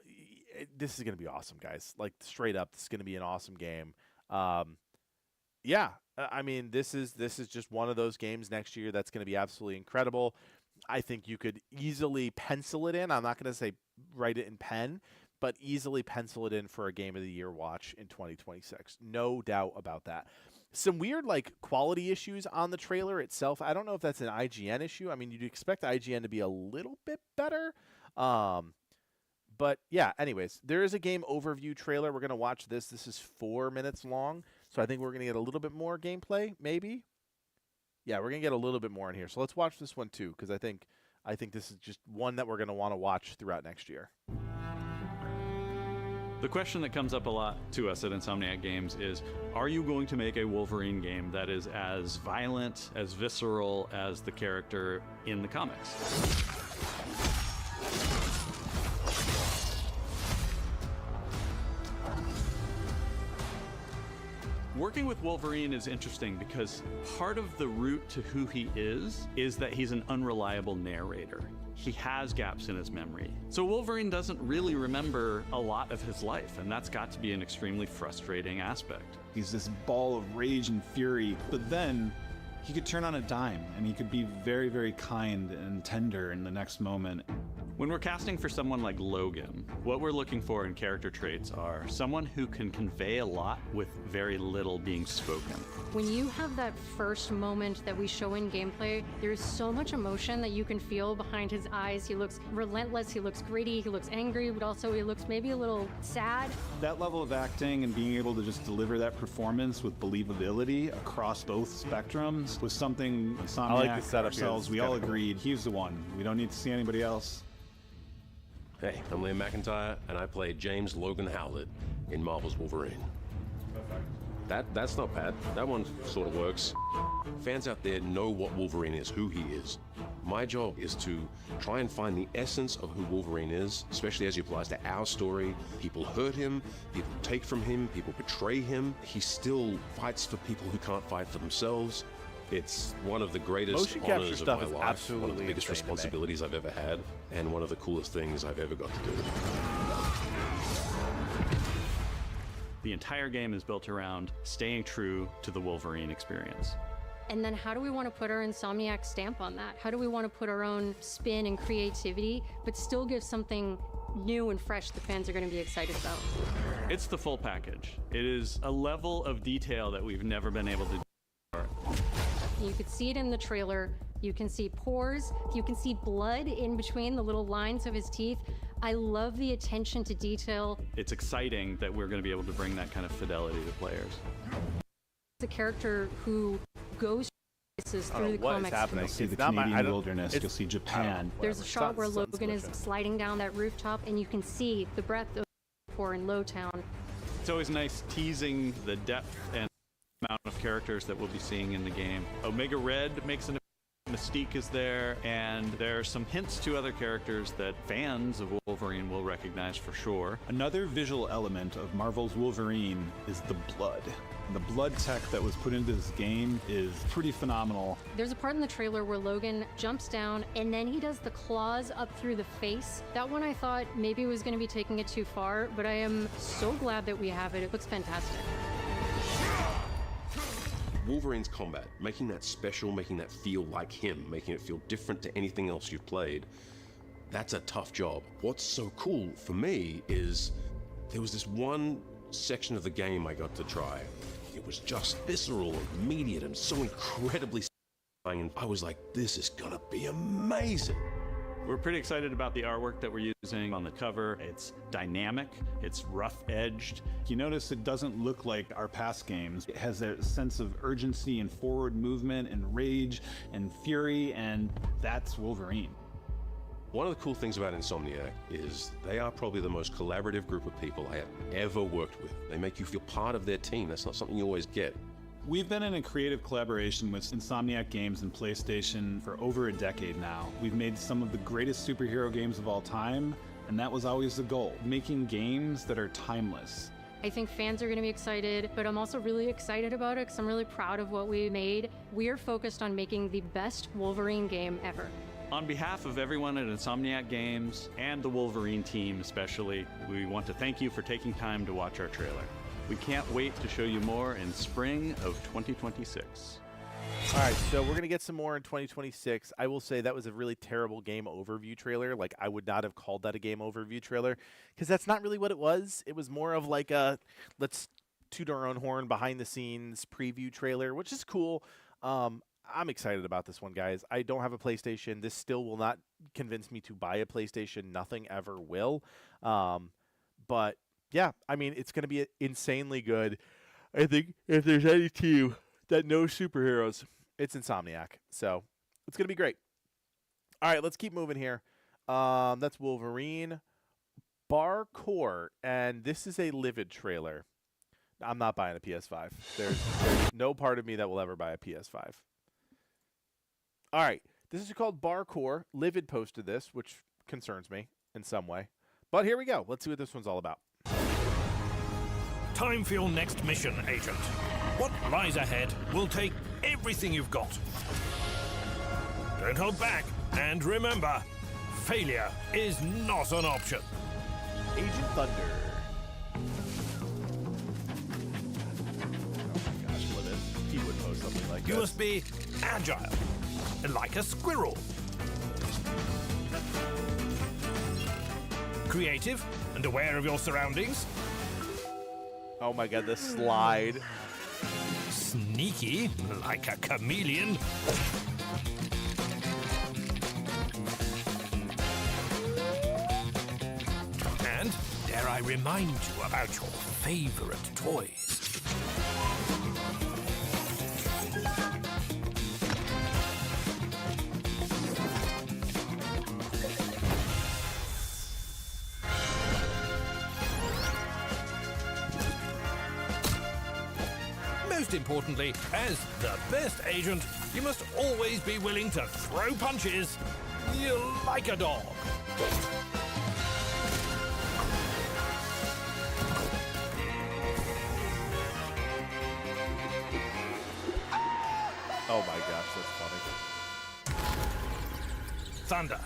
this is going to be awesome, guys. Like, straight up, this is going to be an awesome game. Yeah, I mean, this is just one of those games next year that's going to be absolutely incredible. I think you could easily pencil it in. I'm not going to say write it in pen, but easily pencil it in for a Game of the Year watch in 2026. No doubt about that. Some weird, like, quality issues on the trailer itself. I don't know if that's an IGN issue. I mean, you'd expect IGN to be a little bit better. But, yeah, anyways, there is a game overview trailer. We're going to watch this. This is 4 minutes long, so I think we're going to get a little bit more gameplay, maybe. Yeah, we're going to get a little bit more in here. So let's watch this one, too, because I think this is just one that we're going to want to watch throughout next year. The question that comes up a lot to us at Insomniac Games is, are you going to make a Wolverine game that is as violent, as visceral as the character in the comics? Working with Wolverine is interesting because part of the route to who he is that he's an unreliable narrator. He has gaps in his memory. So Wolverine doesn't really remember a lot of his life, and that's got to be an extremely frustrating aspect. He's this ball of rage and fury, but then he could turn on a dime, and he could be very, very kind and tender in the next moment. When we're casting for someone like Logan, what we're looking for in character traits are someone who can convey a lot with very little being spoken. When you have that first moment that we show in gameplay, there's so much emotion that you can feel behind his eyes. He looks relentless, he looks gritty, he looks angry, but also he looks maybe a little sad. That level of acting and being able to just deliver that performance with believability across both spectrums was something Insomniac ourselves, we all agreed he's the one. We don't need to see anybody else. Hey, I'm Liam McIntyre, and I play James Logan Howlett in Marvel's Wolverine. That's not bad. That one sort of works. Fans out there know what Wolverine is, who he is. My job is to try and find the essence of who Wolverine is, especially as he applies to our story. People hurt him, people take from him, people betray him. He still fights for people who can't fight for themselves. It's one of the greatest honors of my life, one of the biggest responsibilities I've ever had, and one of the coolest things I've ever got to do. The entire game is built around staying true to the Wolverine experience. And then how do we want to put our Insomniac stamp on that? How do we want to put our own spin and creativity, but still give something new and fresh the fans are going to be excited about? It's the full package. It is a level of detail that we've never been able to do before. You could see it in the trailer. You can see pores. You can see blood in between the little lines of his teeth. I love the attention to detail. It's exciting that we're going to be able to bring that kind of fidelity to players. It's a character who goes places through the comics. You'll see the Canadian wilderness. You'll see Japan. There's a shot where Logan is sliding down that rooftop, and you can see the breadth of pore in Lowtown. It's always nice teasing the depth and amount of characters that we'll be seeing in the game. Omega Red makes an Mystique is there, and there are some hints to other characters that fans of Wolverine will recognize for sure. Another visual element of Marvel's Wolverine is the blood. The blood tech that was put into this game is pretty phenomenal. There's a part in the trailer where Logan jumps down and then he does the claws up through the face. That one I thought maybe was going to be taking it too far, but I am so glad that we have it. It looks fantastic. Wolverine's combat, making that special, making that feel like him, making it feel different to anything else you've played, that's a tough job. What's so cool for me is there was this one section of the game I got to try. It was just visceral and immediate and so incredibly satisfying, and I was like, this is gonna be amazing. We're pretty excited about the artwork that we're using on the cover. It's dynamic, it's rough-edged. You notice it doesn't look like our past games. It has a sense of urgency and forward movement and rage and fury, and that's Wolverine. One of the cool things about Insomniac is they are probably the most collaborative group of people I have ever worked with. They make you feel part of their team. That's not something you always get. We've been in a creative collaboration with Insomniac Games and PlayStation for over a decade now. We've made some of the greatest superhero games of all time, and that was always the goal, making games that are timeless. I think fans are going to be excited, but I'm also really excited about it because I'm really proud of what we made. We're focused on making the best Wolverine game ever. On behalf of everyone at Insomniac Games and the Wolverine team especially, we want to thank you for taking time to watch our trailer. We can't wait to show you more in spring of 2026. All right, so we're going to get some more in 2026. I will say that was a really terrible game overview trailer. Like, I would not have called that a game overview trailer because that's not really what it was. It was more of like a let's toot our own horn behind-the-scenes preview trailer, which is cool. I'm excited about this one, guys. I don't have a PlayStation. This still will not convince me to buy a PlayStation. Nothing ever will. But, yeah, I mean, it's going to be insanely good. I think if there's any team that knows superheroes, it's Insomniac. So it's going to be great. All right, let's keep moving here. That's Wolverine. Barcore, and this is a Livid trailer. I'm not buying a PS5. There's no part of me that will ever buy a PS5. All right, this is called Barcore. Livid posted this, which concerns me in some way. But here we go. Let's see what this one's all about. Time for your next mission, Agent. What lies ahead will take everything you've got. Don't hold back, and remember, failure is not an option. Agent Thunder. Oh my gosh, what if he would post something like You this? must be agile, like a squirrel. Creative and aware of your surroundings. Oh my god, the slide. Sneaky, like a chameleon. And dare I remind you about your favorite toys? Most importantly, as the best agent, you must always be willing to throw punches. You like a dog. Oh my gosh, that's funny. Thunder,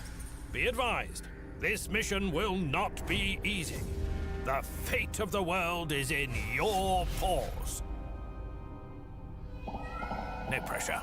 be advised, this mission will not be easy. The fate of the world is in your paws. No pressure.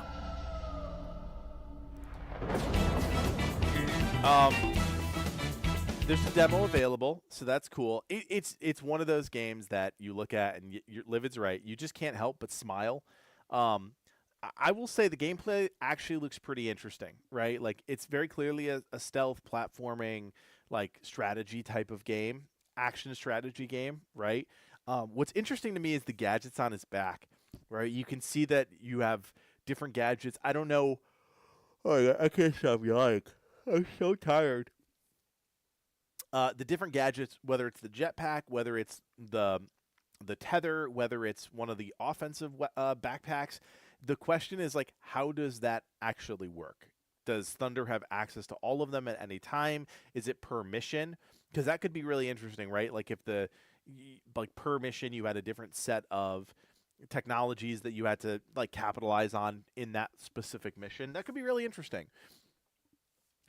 There's a demo available, so that's cool. It's one of those games that you look at and Livid's right. You just can't help but smile. I will say the gameplay actually looks pretty interesting, right? Like, it's very clearly a stealth platforming, like, strategy type of game, action strategy game, right? What's interesting to me is the gadgets on his back, right? You can see that you have different gadgets. I don't know. Oh, I can't stop yawning. I'm so tired. The different gadgets, whether it's the jetpack, whether it's the tether, whether it's one of the offensive backpacks, the question is, like, how does that actually work? Does Thunder have access to all of them at any time? Is it per mission? Because that could be really interesting, right? Like, if per mission you had a different set of technologies that you had to, like, capitalize on in that specific mission, that could be really interesting.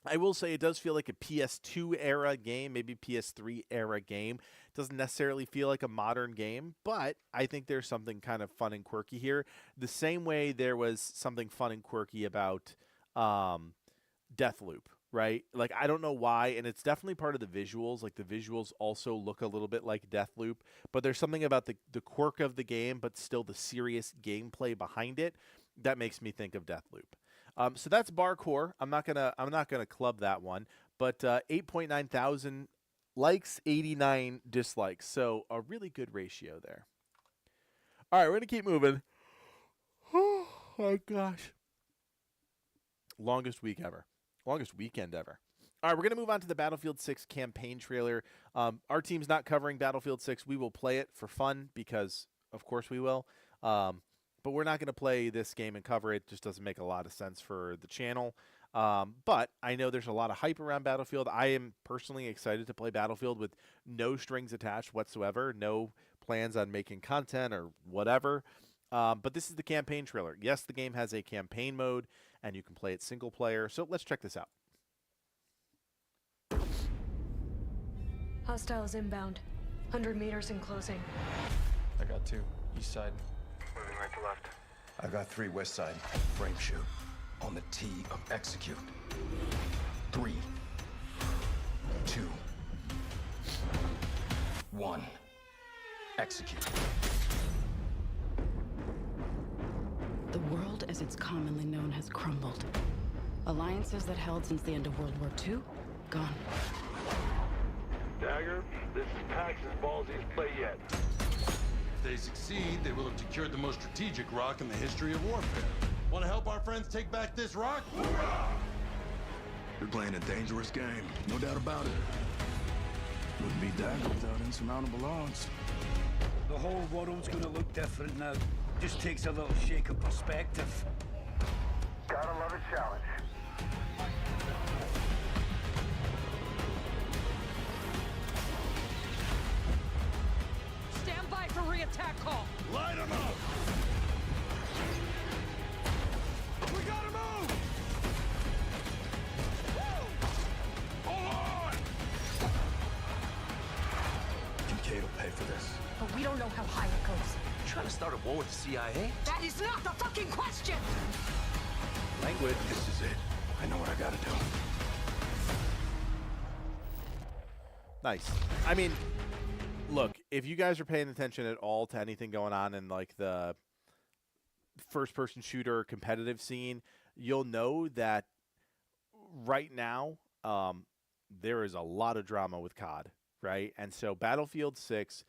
I will say it does feel like a PS2 era game, maybe PS3 era game. It doesn't necessarily feel like a modern game, but I think there's something kind of fun and quirky here. The same way there was something fun and quirky about Deathloop, right? Like, I don't know why, and it's definitely part of the visuals. Like, the visuals also look a little bit like Deathloop, but there's something about the quirk of the game, but still the serious gameplay behind it that makes me think of Deathloop. So that's Barcore. I'm not gonna club that one, but 8.9 thousand likes, 89 dislikes. So a really good ratio there. All right, we're gonna keep moving. Oh my gosh, longest weekend ever. All right, we're gonna move on to the Battlefield 6 campaign trailer. Our team's not covering Battlefield 6. We will play it for fun because, of course, we will. But we're not going to play this game and cover it. Just doesn't make a lot of sense for the channel. But I know there's a lot of hype around Battlefield. I am personally excited to play Battlefield with no strings attached whatsoever, no plans on making content or whatever. But this is the campaign trailer. Yes, the game has a campaign mode, and you can play it single player. So let's check this out. Hostiles inbound. 100 meters in closing. I got 2. East side. Moving right to left. I got 3 west side. Frame shoot. On the T of execute. 3, 2, 1. Execute. The world as it's commonly known has crumbled. Alliances that held since the end of World War II, gone. Dagger, this is Pax's ballsiest play yet. If they succeed, they will have secured the most strategic rock in the history of warfare. Want to help our friends take back this rock? Hoorah! You're playing a dangerous game, no doubt about it. Wouldn't be Dagger without insurmountable odds. The whole world's gonna look different now. Just takes a little shake of perspective. Gotta love a challenge. Stand by for re-attack call. Light them up! We gotta move! Hold on! Kincaid will pay for this. But we don't know how high it goes. You trying to start a war with the CIA? That is not the fucking question! Language. This is it. I know what I gotta do. Nice. I mean, look, if you guys are paying attention at all to anything going on in like the first-person shooter competitive scene, you'll know that right now there is a lot of drama with COD, right? And so Battlefield 6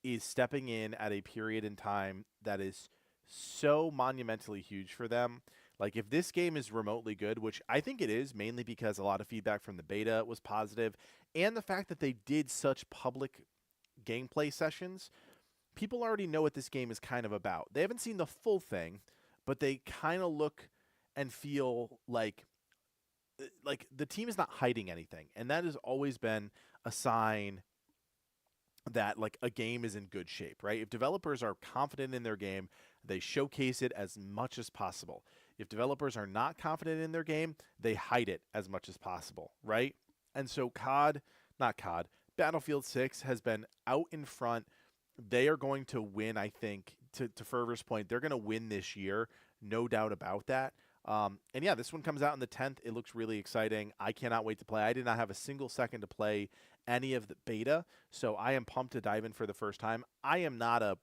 is stepping in at a period in time that is so monumentally huge for them. Like, if this game is remotely good, which I think it is, mainly because a lot of feedback from the beta was positive, and the fact that they did such public gameplay sessions, people already know what this game is kind of about. They haven't seen the full thing, but they kind of look and feel like the team is not hiding anything, and that has always been a sign that like a game is in good shape, right? If developers are confident in their game, they showcase it as much as possible. If developers are not confident in their game, they hide it as much as possible, right? And so Battlefield 6 has been out in front. They are going to win, I think, to Fervor's point. They're going to win this year, no doubt about that. And yeah, this one comes out on the 10th. It looks really exciting. I cannot wait to play. I did not have a single second to play any of the beta, so I am pumped to dive in for the first time. I am not a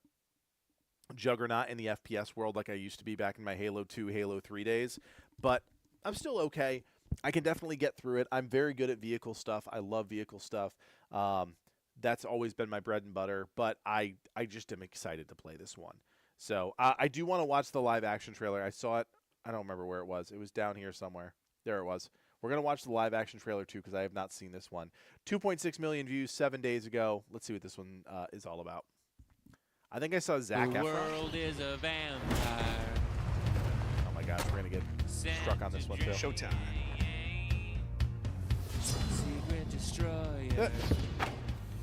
juggernaut in the FPS world like I used to be back in my Halo 2, Halo 3 days, but I'm still okay. I can definitely get through it. I'm very good at vehicle stuff. I love vehicle stuff. That's always been my bread and butter, but I just am excited to play this one. So I do want to watch the live action trailer. I saw it. I don't remember where it was. It was down here somewhere. There it was. We're going to watch the live action trailer too because I have not seen this one. 2.6 million views 7 days ago. Let's see what this one is all about. I think I saw Zac Efron. The world is a vampire. Oh my gosh, we're going to get struck on this one too. Showtime. Secret destroyer.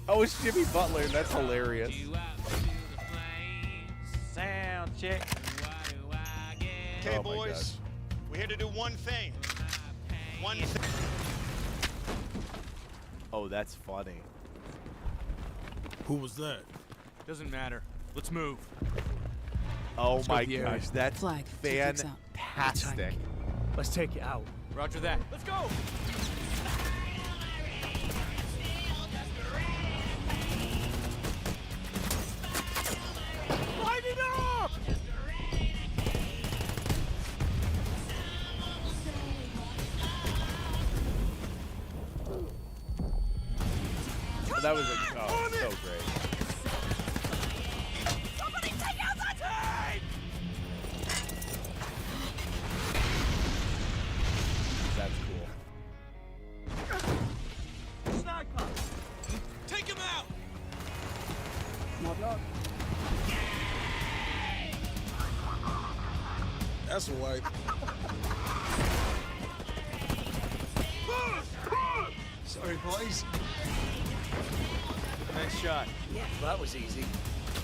Oh, it's Jimmy Butler. That's hilarious. Sound check. Okay, Oh my boys, gosh. we're here to do one thing. One thing. Oh, that's funny. Who was that? Doesn't matter. Let's move. Oh Let's my go, Pierre. gosh, that's Flag. fantastic. Let's take it out. Roger that. Let's go. Light it up! That was so great. Somebody take out that tank! That's cool. Sniper! Take him out! Not. That's a wipe. Sorry, boys. Nice shot. Yeah, that was easy.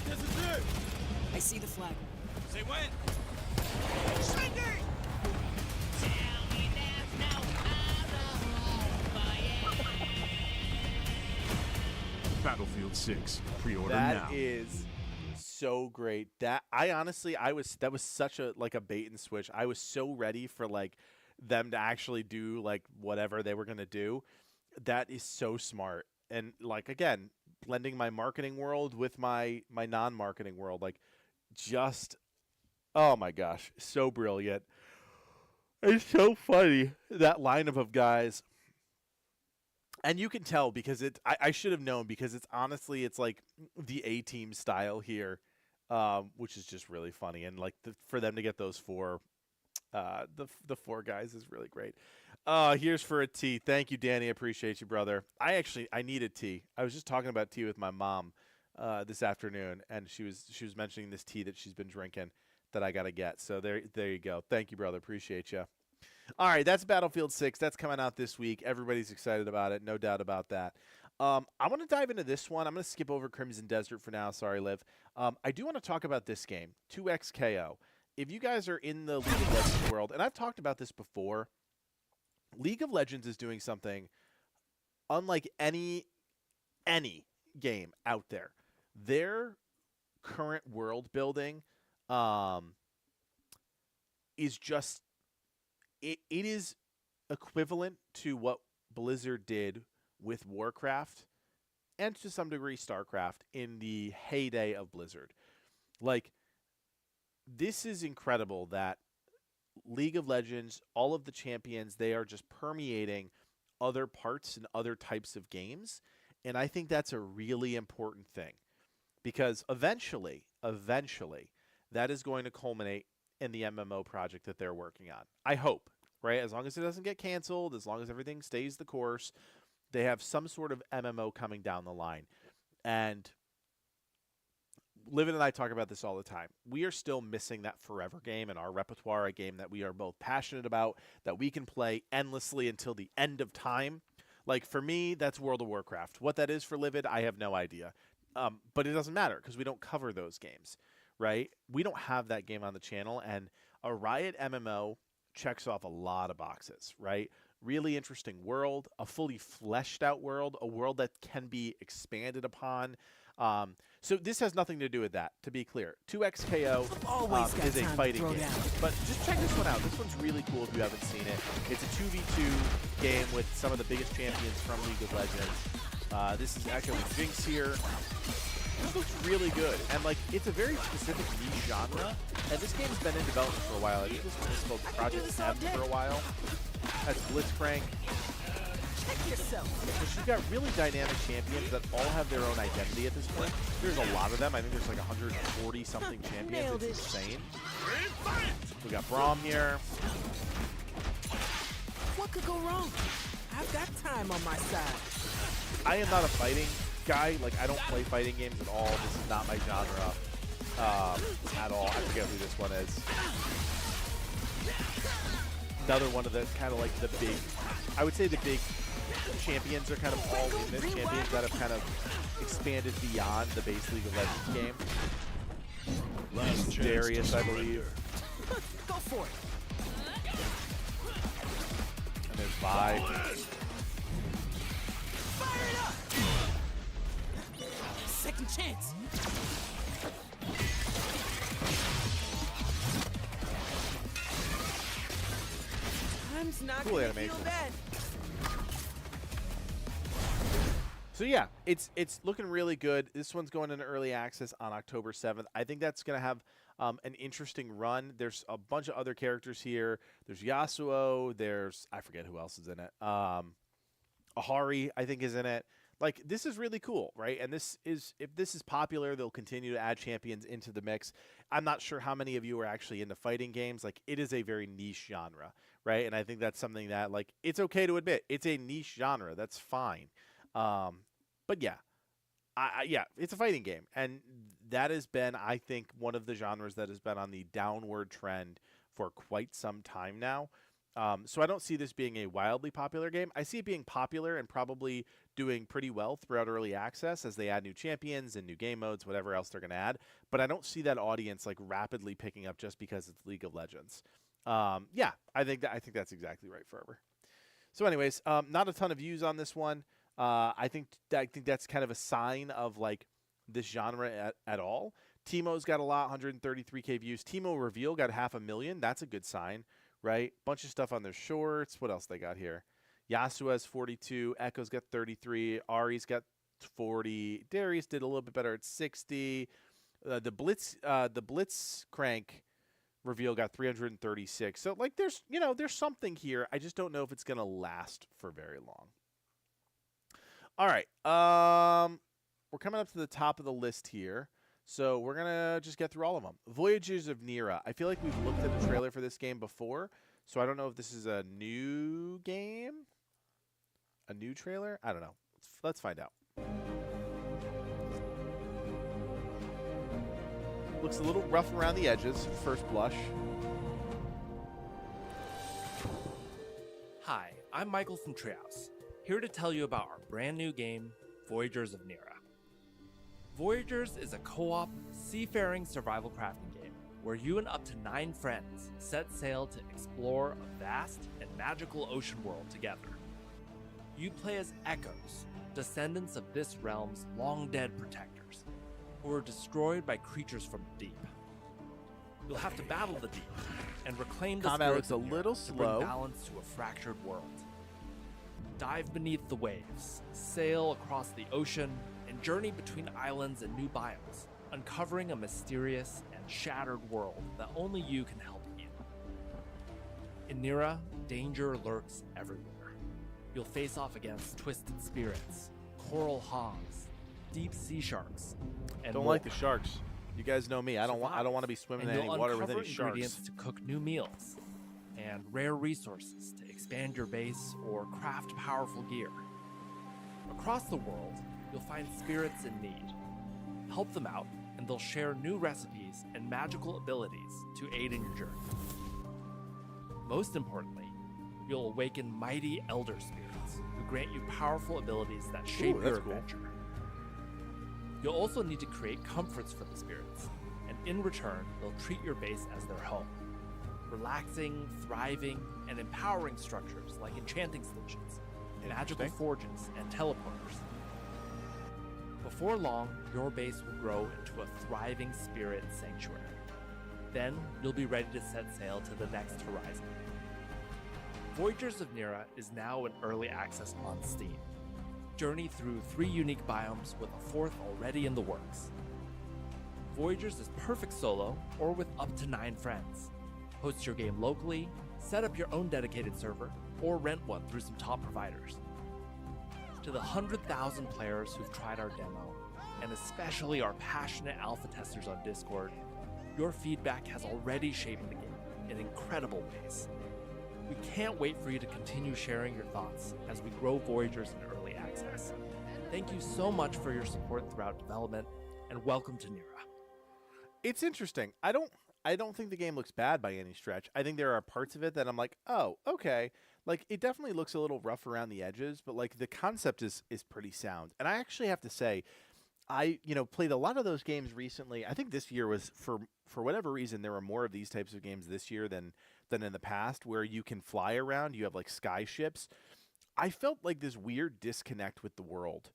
This is it! I see the flag. Say when? Battlefield 6 pre-order That now. is so great. That was such a like a bait and switch. I was so ready for like them to actually do like whatever they were gonna do. That is so smart. And like again, blending my marketing world with my non-marketing world, like just oh my gosh, so brilliant. It's so funny, that lineup of guys. And you can tell because I should have known because it's honestly, it's like the A-team style here, which is just really funny. And like for them to get those four, the four guys is really great. Here's for a tea. Thank you, Danny. I appreciate you, brother. I needed tea. I was just talking about tea with my mom this afternoon, and she was mentioning this tea that she's been drinking that I got to get. So there you go. Thank you, brother. Appreciate you. All right, that's Battlefield 6. That's coming out this week. Everybody's excited about it, no doubt about that. I want to dive into this one. I'm going to skip over Crimson Desert for now. Sorry, Liv. I do want to talk about this game, 2XKO. If you guys are in the League of Legends world, and I've talked about this before, League of Legends is doing something unlike any game out there. Their current world building is just it is equivalent to what Blizzard did with Warcraft and to some degree StarCraft in the heyday of Blizzard. Like, this is incredible that League of Legends, all of the champions, they are just permeating other parts and other types of games. And I think that's a really important thing because eventually, that is going to culminate in the MMO project that they're working on. I hope, right? As long as it doesn't get canceled, as long as everything stays the course, they have some sort of MMO coming down the line. And Livin and I talk about this all the time. We are still missing that forever game in our repertoire, a game that we are both passionate about, that we can play endlessly until the end of time. Like, for me, that's World of Warcraft. What that is for Livid, I have no idea. But it doesn't matter because we don't cover those games, right? We don't have that game on the channel, and a Riot MMO checks off a lot of boxes, right? Really interesting world, a fully fleshed out world, a world that can be expanded upon. So this has nothing to do with that, to be clear. 2XKO is a fighting game. But just check this one out. This one's really cool if you haven't seen it. It's a 2v2 game with some of the biggest champions from League of Legends. This is actually Jinx here. This looks really good. And, like, it's a very specific niche genre. And this game's been in development for a while. I think this one was called Project M for a while. That's Blitzcrank. So she's got really dynamic champions that all have their own identity at this point. There's a lot of them. I think there's like 140-something champions. It's insane. We got Braum here. What could go wrong? I've got time on my side. I am not a fighting guy. Like, I don't play fighting games at all. This is not my genre at all. I forget who this one is. Another one of the kind of like the big, I would say the big champions are kind of all in this. Champions that have kind of expanded beyond the base League of Legends game. Darius, I believe. Go for it. And there's Vi. Fire it up! Second chance. Time's not Cool gonna animation. feel bad. So yeah, it's looking really good. This one's going into early access on October 7th. I think that's going to have an interesting run. There's a bunch of other characters here. There's Yasuo. There's, I forget who else is in it. Ahari, I think, is in it. Like, this is really cool, right? And this is, if this is popular, they'll continue to add champions into the mix. I'm not sure how many of you are actually into fighting games. Like, it is a very niche genre, right? And I think that's something that, like, it's okay to admit. It's a niche genre. That's fine. But yeah, yeah, it's a fighting game. And that has been, I think, one of the genres that has been on the downward trend for quite some time now. So I don't see this being a wildly popular game. I see it being popular and probably doing pretty well throughout early access as they add new champions and new game modes, whatever else they're going to add. But I don't see that audience like rapidly picking up just because it's League of Legends. Yeah, I think that's exactly right, Ferber. So anyways, not a ton of views on this one. I think that's kind of a sign of like this genre at all. Teemo's got a lot, 133K views. Teemo Reveal got 500,000. That's a good sign, right? Bunch of stuff on their shorts. What else they got here? Yasuo's 42. Echo's got 33. Ari's got 40. Darius did a little bit better at 60. The Blitzcrank Reveal got 336. So like there's something here. I just don't know if it's going to last for very long. All right. We're coming up to the top of the list here. So we're going to just get through all of them. Voyagers of Nira. I feel like we've looked at the trailer for this game before, so I don't know if this is a new game, a new trailer. I don't know. Let's find out. Looks a little rough around the edges, first blush. Hi, I'm Michael from Treehouse, here to tell you about our brand new game, Voyagers of Nira. Voyagers is a co-op, seafaring survival crafting game where you and up to 9 friends set sail to explore a vast and magical ocean world together. You play as Echoes, descendants of this realm's long-dead protectors, who were destroyed by creatures from the deep. You'll have to battle the deep and reclaim the Combat spirits looks a of little Nira to bring slow. balance to a fractured world. Dive beneath the waves, sail across the ocean, and journey between islands and new biomes, uncovering a mysterious and shattered world that only you can help heal. In Nira, danger lurks everywhere. You'll face off against twisted spirits, coral hogs, deep sea sharks, and Don't more. like the sharks. You guys know me. I don't want to be swimming in And any you'll water with uncover any sharks. ingredients to cook new meals, and rare resources to expand your base or craft powerful gear. Across the world, you'll find spirits in need. Help them out, and they'll share new recipes and magical abilities to aid in your journey. Most importantly, you'll awaken mighty elder spirits who grant you powerful abilities that shape that's your cool. adventure. You'll also need to create comforts for the spirits, and in return, they'll treat your base as their home. Relaxing, thriving, and empowering structures like enchanting stations, magical forges, and teleporters. Before long, your base will grow into a thriving spirit sanctuary. Then, you'll be ready to set sail to the next horizon. Voyagers of Nira is now in early access on Steam. Journey through 3 unique biomes with a 4th already in the works. Voyagers is perfect solo or with up to 9 friends. Host your game locally, set up your own dedicated server, or rent one through some top providers. To the 100,000 players who've tried our demo, and especially our passionate alpha testers on Discord, your feedback has already shaped the game in incredible ways. We can't wait for you to continue sharing your thoughts as we grow Voyagers in early access. Thank you so much for your support throughout development, and welcome to Nira. It's interesting. I don't think the game looks bad by any stretch. I think there are parts of it that I'm like, oh, okay. Like, it definitely looks a little rough around the edges, but like the concept is pretty sound. And I actually have to say, I played a lot of those games recently. I think this year was for whatever reason there were more of these types of games this year than in the past, where you can fly around. You have like sky ships. I felt like this weird disconnect with the world.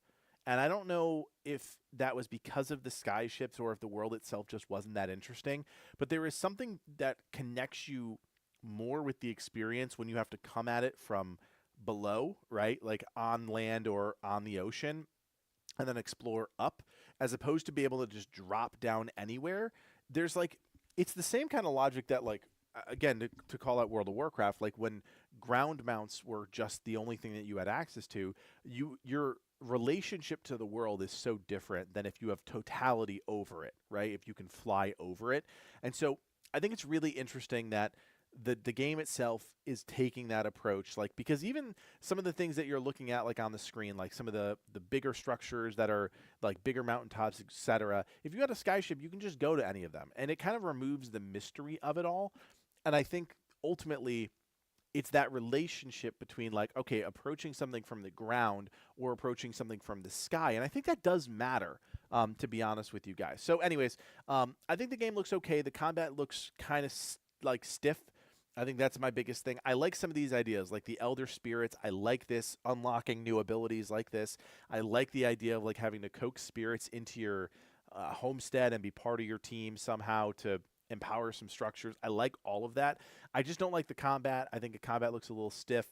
And I don't know if that was because of the sky ships or if the world itself just wasn't that interesting. But there is something that connects you more with the experience when you have to come at it from below, right? Like on land or on the ocean, and then explore up, as opposed to be able to just drop down anywhere. There's like, it's the same kind of logic that, like, again, to call out World of Warcraft, like when ground mounts were just the only thing that you had access to, your relationship to the world is so different than if you have totality over it, right? If you can fly over it. And so I think it's really interesting that the game itself is taking that approach, like, because even some of the things that you're looking at, like on the screen, like some of the bigger structures that are like bigger mountaintops, etc. If you got a skyship, you can just go to any of them, and it kind of removes the mystery of it all. And I think ultimately it's that relationship between like, okay, approaching something from the ground or approaching something from the sky. And I think that does matter, to be honest with you guys. So anyways, I think the game looks okay. The combat looks kind of like stiff. I think that's my biggest thing. I like some of these ideas, like the Elder Spirits. I like this, unlocking new abilities like this. I like the idea of like having to coax spirits into your homestead and be part of your team somehow to empower some structures. I like all of that. I just don't like the combat. I think the combat looks a little stiff.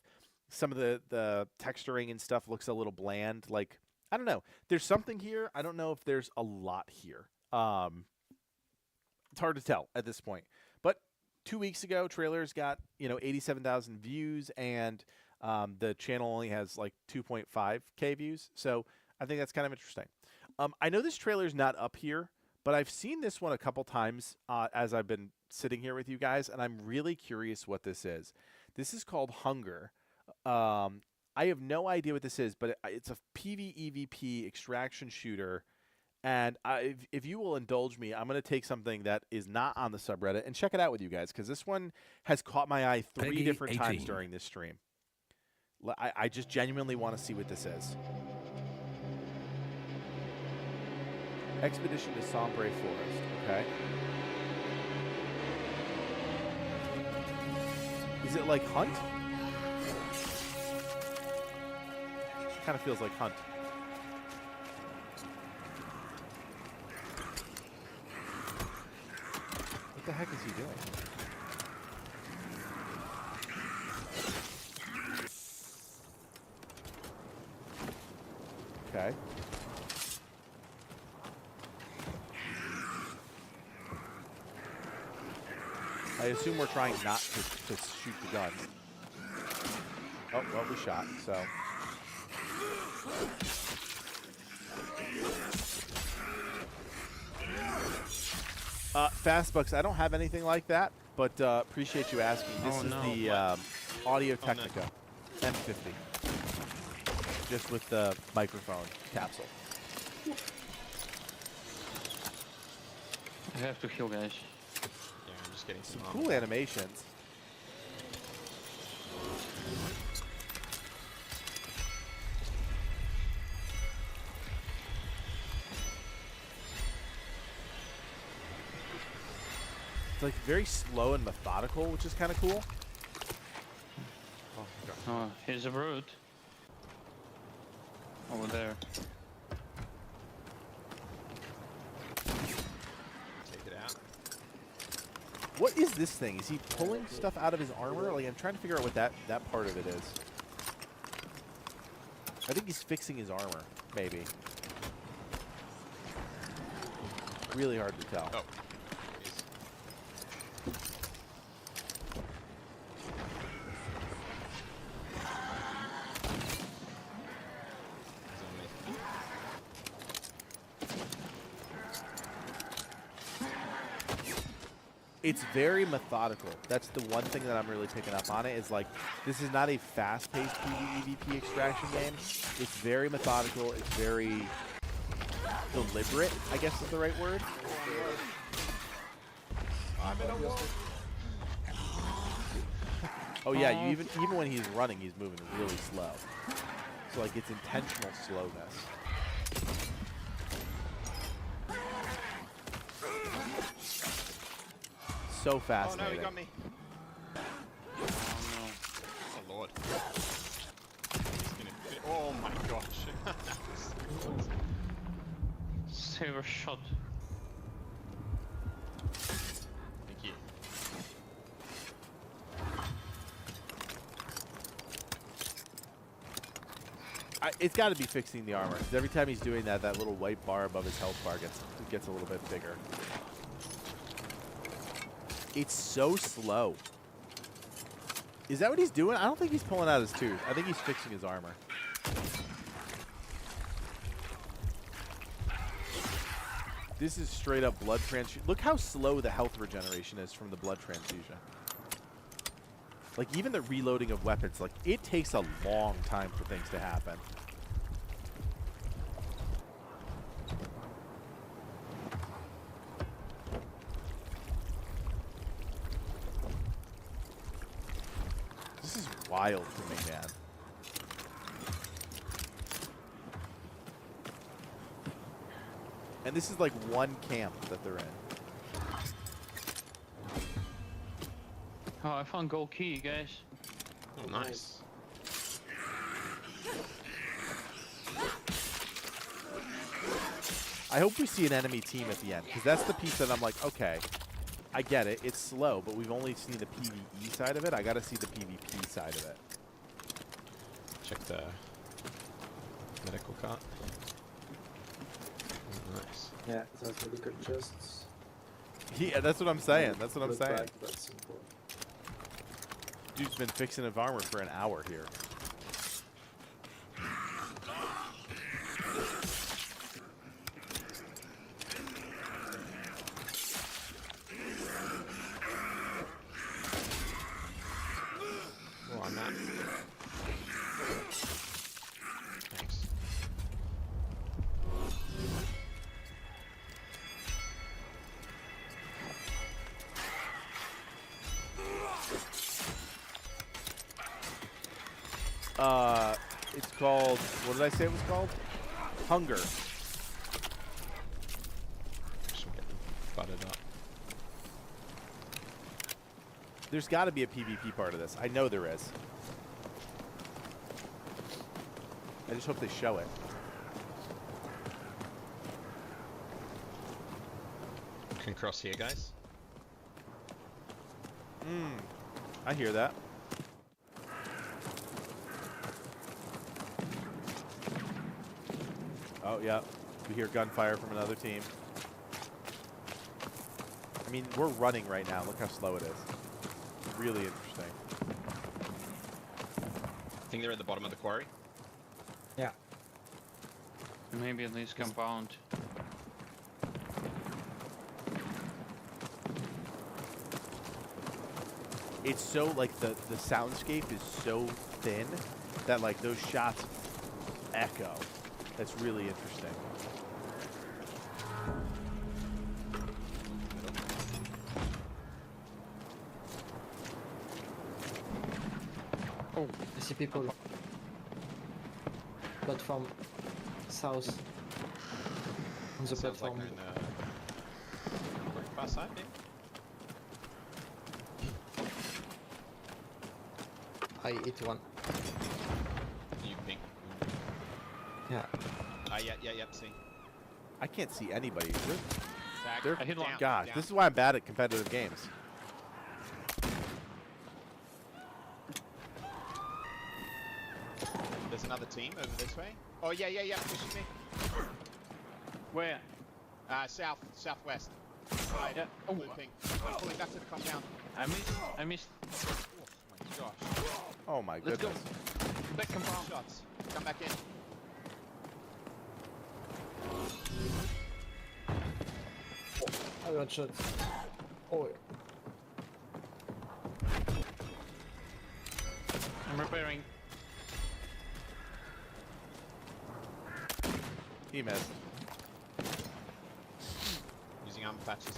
Some of the texturing and stuff looks a little bland. Like, I don't know. There's something here. I don't know if there's a lot here. It's hard to tell at this point. But 2 weeks ago, trailers got 87,000 views, and the channel only has like 2.5K views. So I think that's kind of interesting. I know this trailer's not up here, but I've seen this one a couple times as I've been sitting here with you guys, and I'm really curious what this is. This is called Hunger. I have no idea what this is, but it's a PvEVP extraction shooter. And if you will indulge me, I'm going to take something that is not on the subreddit and check it out with you guys, because this one has caught my eye 3 different times during this stream. I just genuinely want to see what this is. Expedition to Sombre Forest. Okay. Is it like Hunt? Kind of feels like Hunt. What the heck is he doing? Okay. I assume we're trying not to shoot the gun. Oh, well, we shot, so. Fastbucks, I don't have anything like that, but appreciate you asking. This is the Audio Technica M50. Just with the microphone capsule. I have to heal, guys. Yeah, I'm just getting some cool animations. It's like very slow and methodical, which is kind of cool. Oh, here's a road. Over there. Take it out. What is this thing? Is he pulling stuff out of his armor? Like, I'm trying to figure out what that part of it is. I think he's fixing his armor, maybe. Really hard to tell. Oh. It's very methodical. That's the one thing that I'm really picking up on it, is like, this is not a fast-paced PvEVP extraction game. It's very methodical. It's very deliberate, I guess is the right word. Oh yeah, you even when he's running, he's moving really slow. So like, it's intentional slowness. So fascinating. Oh no, he got me. Oh no. Oh lord. He's gonna oh my gosh. Save a shot. Thank you. It's got to be fixing the armor. 'Cause every time he's doing that, that little white bar above his health bar gets a little bit bigger. It's so slow. Is that what he's doing? I don't think he's pulling out his tooth. I think he's fixing his armor. This is straight up blood transfusion. Look how slow the health regeneration is from the blood transfusion. Like, even the reloading of weapons, like, it takes a long time for things to happen. This wild to me, man. And this is like one camp that they're in. Oh, I found gold key, guys. Oh, nice. I hope we see an enemy team at the end, because that's the piece that I'm like, okay, I get it. It's slow, but we've only seen the PvE side of it. I got to see the PvP side of it. Check the medical cart. Oh, nice. Yeah, that's medical chests. Yeah, that's what I'm saying. That's what I'm Look saying. like that's simple. Dude's been fixing his armor for an hour here. Oh, I'm not. Thanks. It's called, what did I say it was called? Hunger. Should get them buttered up. There's got to be a PvP part of this. I know there is. I just hope they show it. Can cross here, guys. I hear that. Oh, yeah. We hear gunfire from another team. I mean, we're running right now. Look how slow it is. Really interesting. I think they're at the bottom of the quarry. Yeah. Maybe at least compound. It's so, like, the soundscape is so thin that, like, those shots echo. That's really interesting. Oh, I see people. Platform south. On the Sounds platform. like in far side, maybe? I hit one. You ping. Yeah. Yeah, see. I can't see anybody. Zach, They're, I hit one. gosh, down. this is why I'm bad at competitive games. There's another team over this way. Oh, yeah, pushing me. Where? Southwest. Right, Yeah. Oh. looping. I'm pulling back to the compound. I missed. Oh my gosh. Oh my Let's go. goodness. Back compound. Shots. Come back in. I got shot. Oh, I'm repairing. He missed. Using armor patches.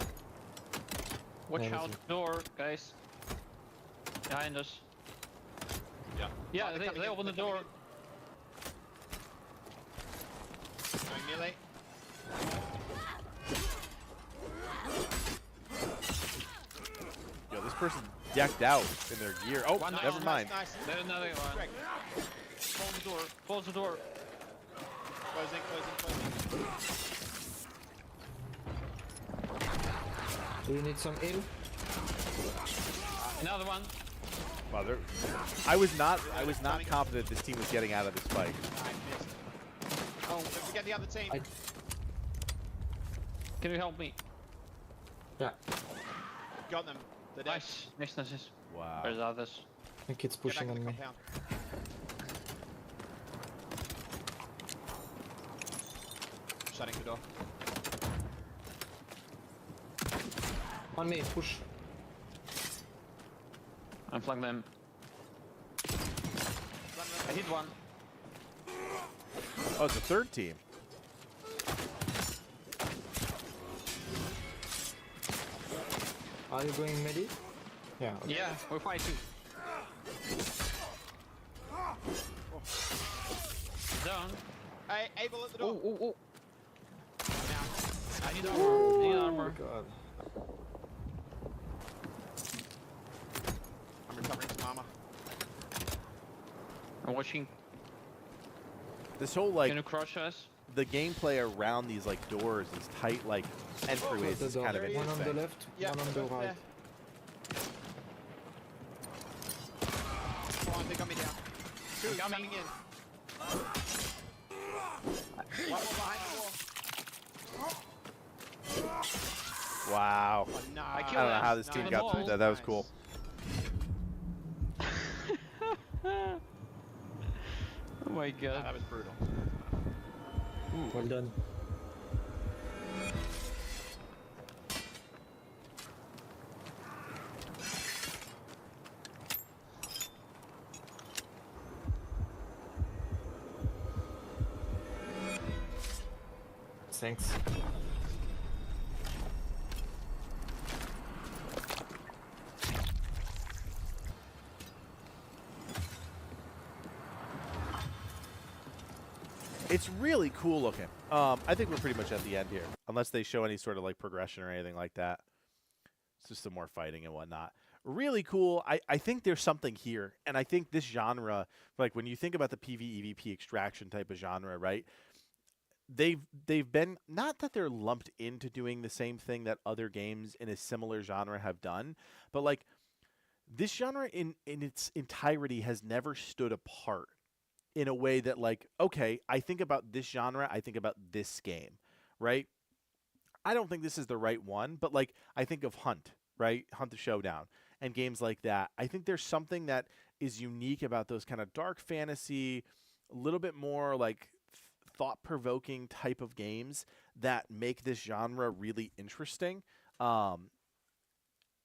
Watch Yeah, out, that's door, guys. Behind us. Yeah. Yeah, Oh, they're they coming in, opened the they're coming door. in. Going melee. Yo, this person's decked out in their gear. Oh, One never down. mind. Nice. There's another one. Greg, Close the door. Close the door. closing. do you need some heal? Another one. Wow, I was not confident this team was getting out of this fight. I missed. Oh, don't forget the other team. Can you help me? Yeah. Got them. They're dead. Nice. Wow. Where's the others? I think it's Get back pushing in the on me. compound. Shutting the door. On me, push. I'm flanking them. I hit one. Oh, it's a third team. Are you going medi? Yeah. Okay. Yeah, we're fighting. down. Hey, Abel at the door. Oh. I need armor. God. I'm recovering some armor. I'm watching. This whole like Can you crush us? the gameplay around these like doors, these tight like entryways The is door. kind of One on the interesting. left, Yeah, one on the yeah. right. Come on, they got me down. Two coming in. One more behind the wall. Wow. Oh, no. I I killed don't know him. how this No, team the got through ball. that. That was cool. Oh my god. That was brutal. Well done. Thanks. It's really cool looking. I think we're pretty much at the end here, unless they show any sort of like progression or anything like that. It's just some more fighting and whatnot. Really cool. I think there's something here, and I think this genre, like when you think about the PvEVP extraction type of genre, right? They've been, not that they're lumped into doing the same thing that other games in a similar genre have done, but like this genre in its entirety has never stood apart in a way that like, okay, I think about this genre, I think about this game, right? I don't think this is the right one, but like I think of Hunt, right? Hunt the Showdown and games like that. I think there's something that is unique about those kind of dark fantasy, a little bit more like thought-provoking type of games that make this genre really interesting. And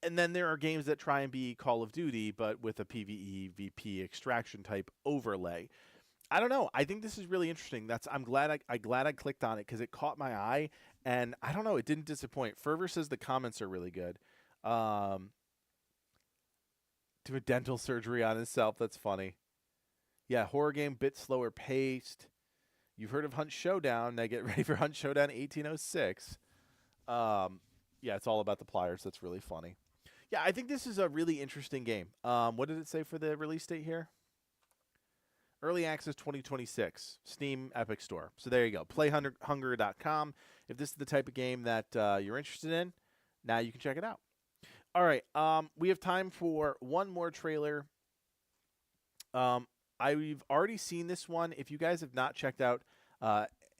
then there are games that try and be Call of Duty, but with a PvEVP extraction type overlay. I don't know. I think this is really interesting. I'm glad I clicked on it because it caught my eye, and I don't know. It didn't disappoint. Fervor says the comments are really good. Do a dental surgery on himself. That's funny. Yeah, horror game, bit slower paced. You've heard of Hunt Showdown. Now get ready for Hunt Showdown 1806. Yeah, it's all about the pliers. That's really funny. Yeah, I think this is a really interesting game. What did it say for the release date here? Early Access 2026. Steam Epic Store. So there you go. Playhunger.com. If this is the type of game that you're interested in, now you can check it out. All right. We have time for one more trailer. I've already seen this one. If you guys have not checked out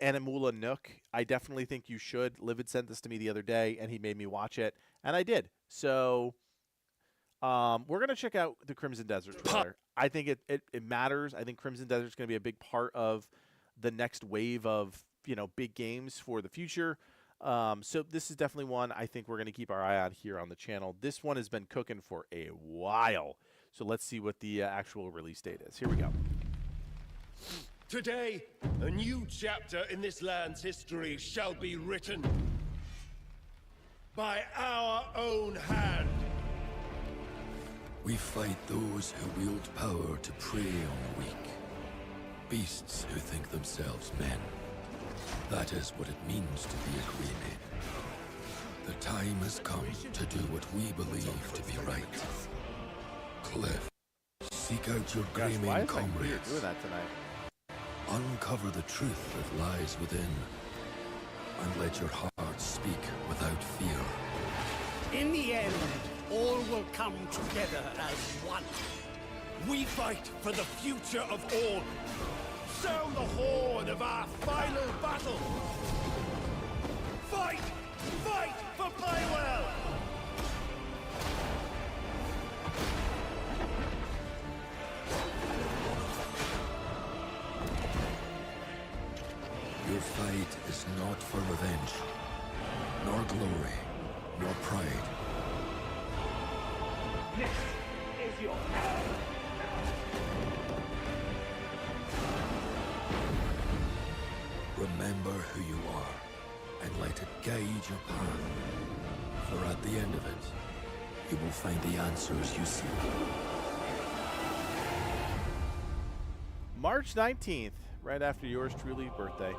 Animula Nook, I definitely think you should. Livid sent this to me the other day, and he made me watch it, and I did. So we're going to check out the Crimson Desert trailer. I think it matters. I think Crimson Desert is going to be a big part of the next wave of big games for the future. So this is definitely one I think we're going to keep our eye on here on the channel. This one has been cooking for a while. So let's see what the actual release date is. Here we go. Today, a new chapter in this land's history shall be written by our own hand. We fight those who wield power to prey on the weak. Beasts who think themselves men. That is what it means to be a Greyman. The time has come to do what we believe to be right. Cliff, seek out your Guys, why Greyman is my computer comrades. doing that tonight? Uncover the truth that lies within. And let your heart speak without fear. In the end, all will come together as one. We fight for the future of all. Sound the horn of our final battle. Fight! Fight for Playwell! Your fight is not for revenge, nor glory, nor pride. This is your time. Remember who you are, and let it guide your path. For at the end of it, you will find the answers you seek. March 19th, right after yours truly birthday.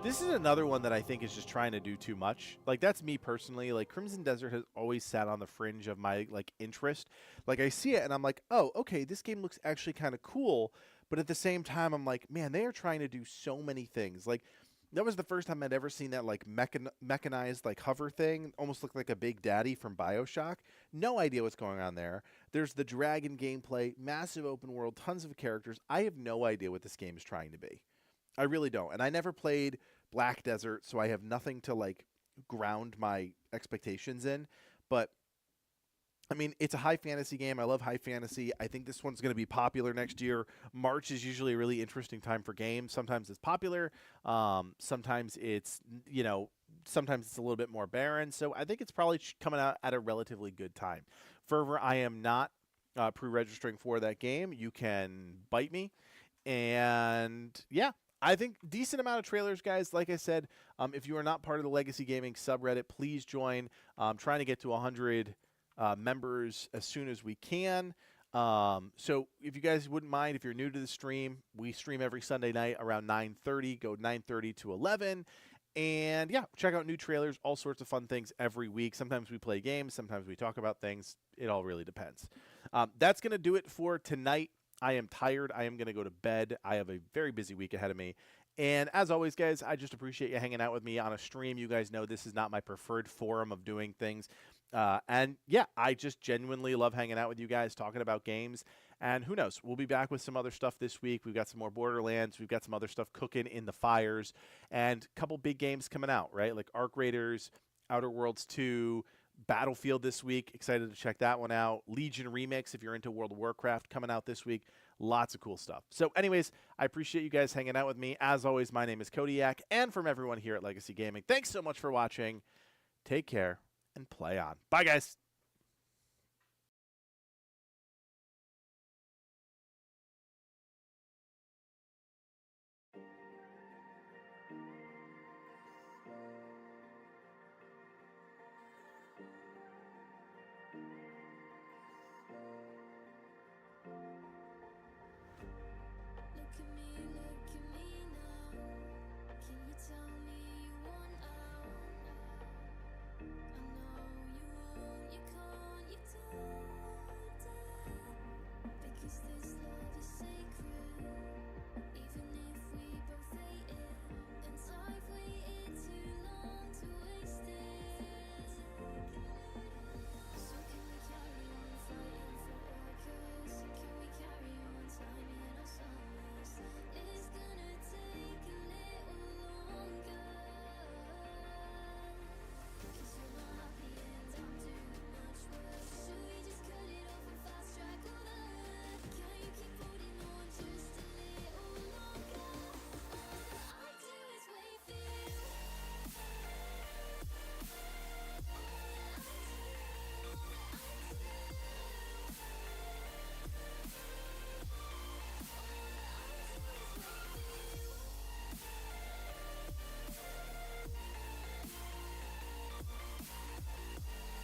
This is another one that I think is just trying to do too much. Like, that's me personally. Like, Crimson Desert has always sat on the fringe of my, like, interest. Like, I see it and I'm like, oh, okay, this game looks actually kind of cool. But at the same time, I'm like, man, they are trying to do so many things. Like, that was the first time I'd ever seen that, like, mechanized, like, hover thing. Almost looked like a Big Daddy from BioShock. No idea what's going on there. There's the dragon gameplay, massive open world, tons of characters. I have no idea what this game is trying to be. I really don't. And I never played Black Desert, so I have nothing to, like, ground my expectations in. But, I mean, it's a high fantasy game. I love high fantasy. I think this one's going to be popular next year. March is usually a really interesting time for games. Sometimes it's popular. Sometimes it's, you know, sometimes it's a little bit more barren. So I think it's probably coming out at a relatively good time. Fervor, I am not pre-registering for that game. You can bite me. And, yeah. I think decent amount of trailers, guys. Like I said, if you are not part of the Legacy Gaming subreddit, please join. Trying to get to 100 members as soon as we can. So if you guys wouldn't mind, if you're new to the stream, we stream every Sunday night around 9:30. Go 9:30 to 11. And, yeah, check out new trailers, all sorts of fun things every week. Sometimes we play games. Sometimes we talk about things. It all really depends. That's going to do it for tonight. I am tired. I am going to go to bed. I have a very busy week ahead of me. And as always, guys, I just appreciate you hanging out with me on a stream. You guys know this is not my preferred forum of doing things. And, yeah, I just genuinely love hanging out with you guys, talking about games. And who knows? We'll be back with some other stuff this week. We've got some more Borderlands. We've got some other stuff cooking in the fires. And a couple big games coming out, right? Like Arc Raiders, Outer Worlds 2, Battlefield this week. Excited to check that one out. Legion Remix, if you're into World of Warcraft, coming out this week. Lots of cool stuff. So anyways, I appreciate you guys hanging out with me. As always, my name is Kodiak, and from everyone here at Legacy Gaming, thanks so much for watching. Take care and play on. Bye, guys.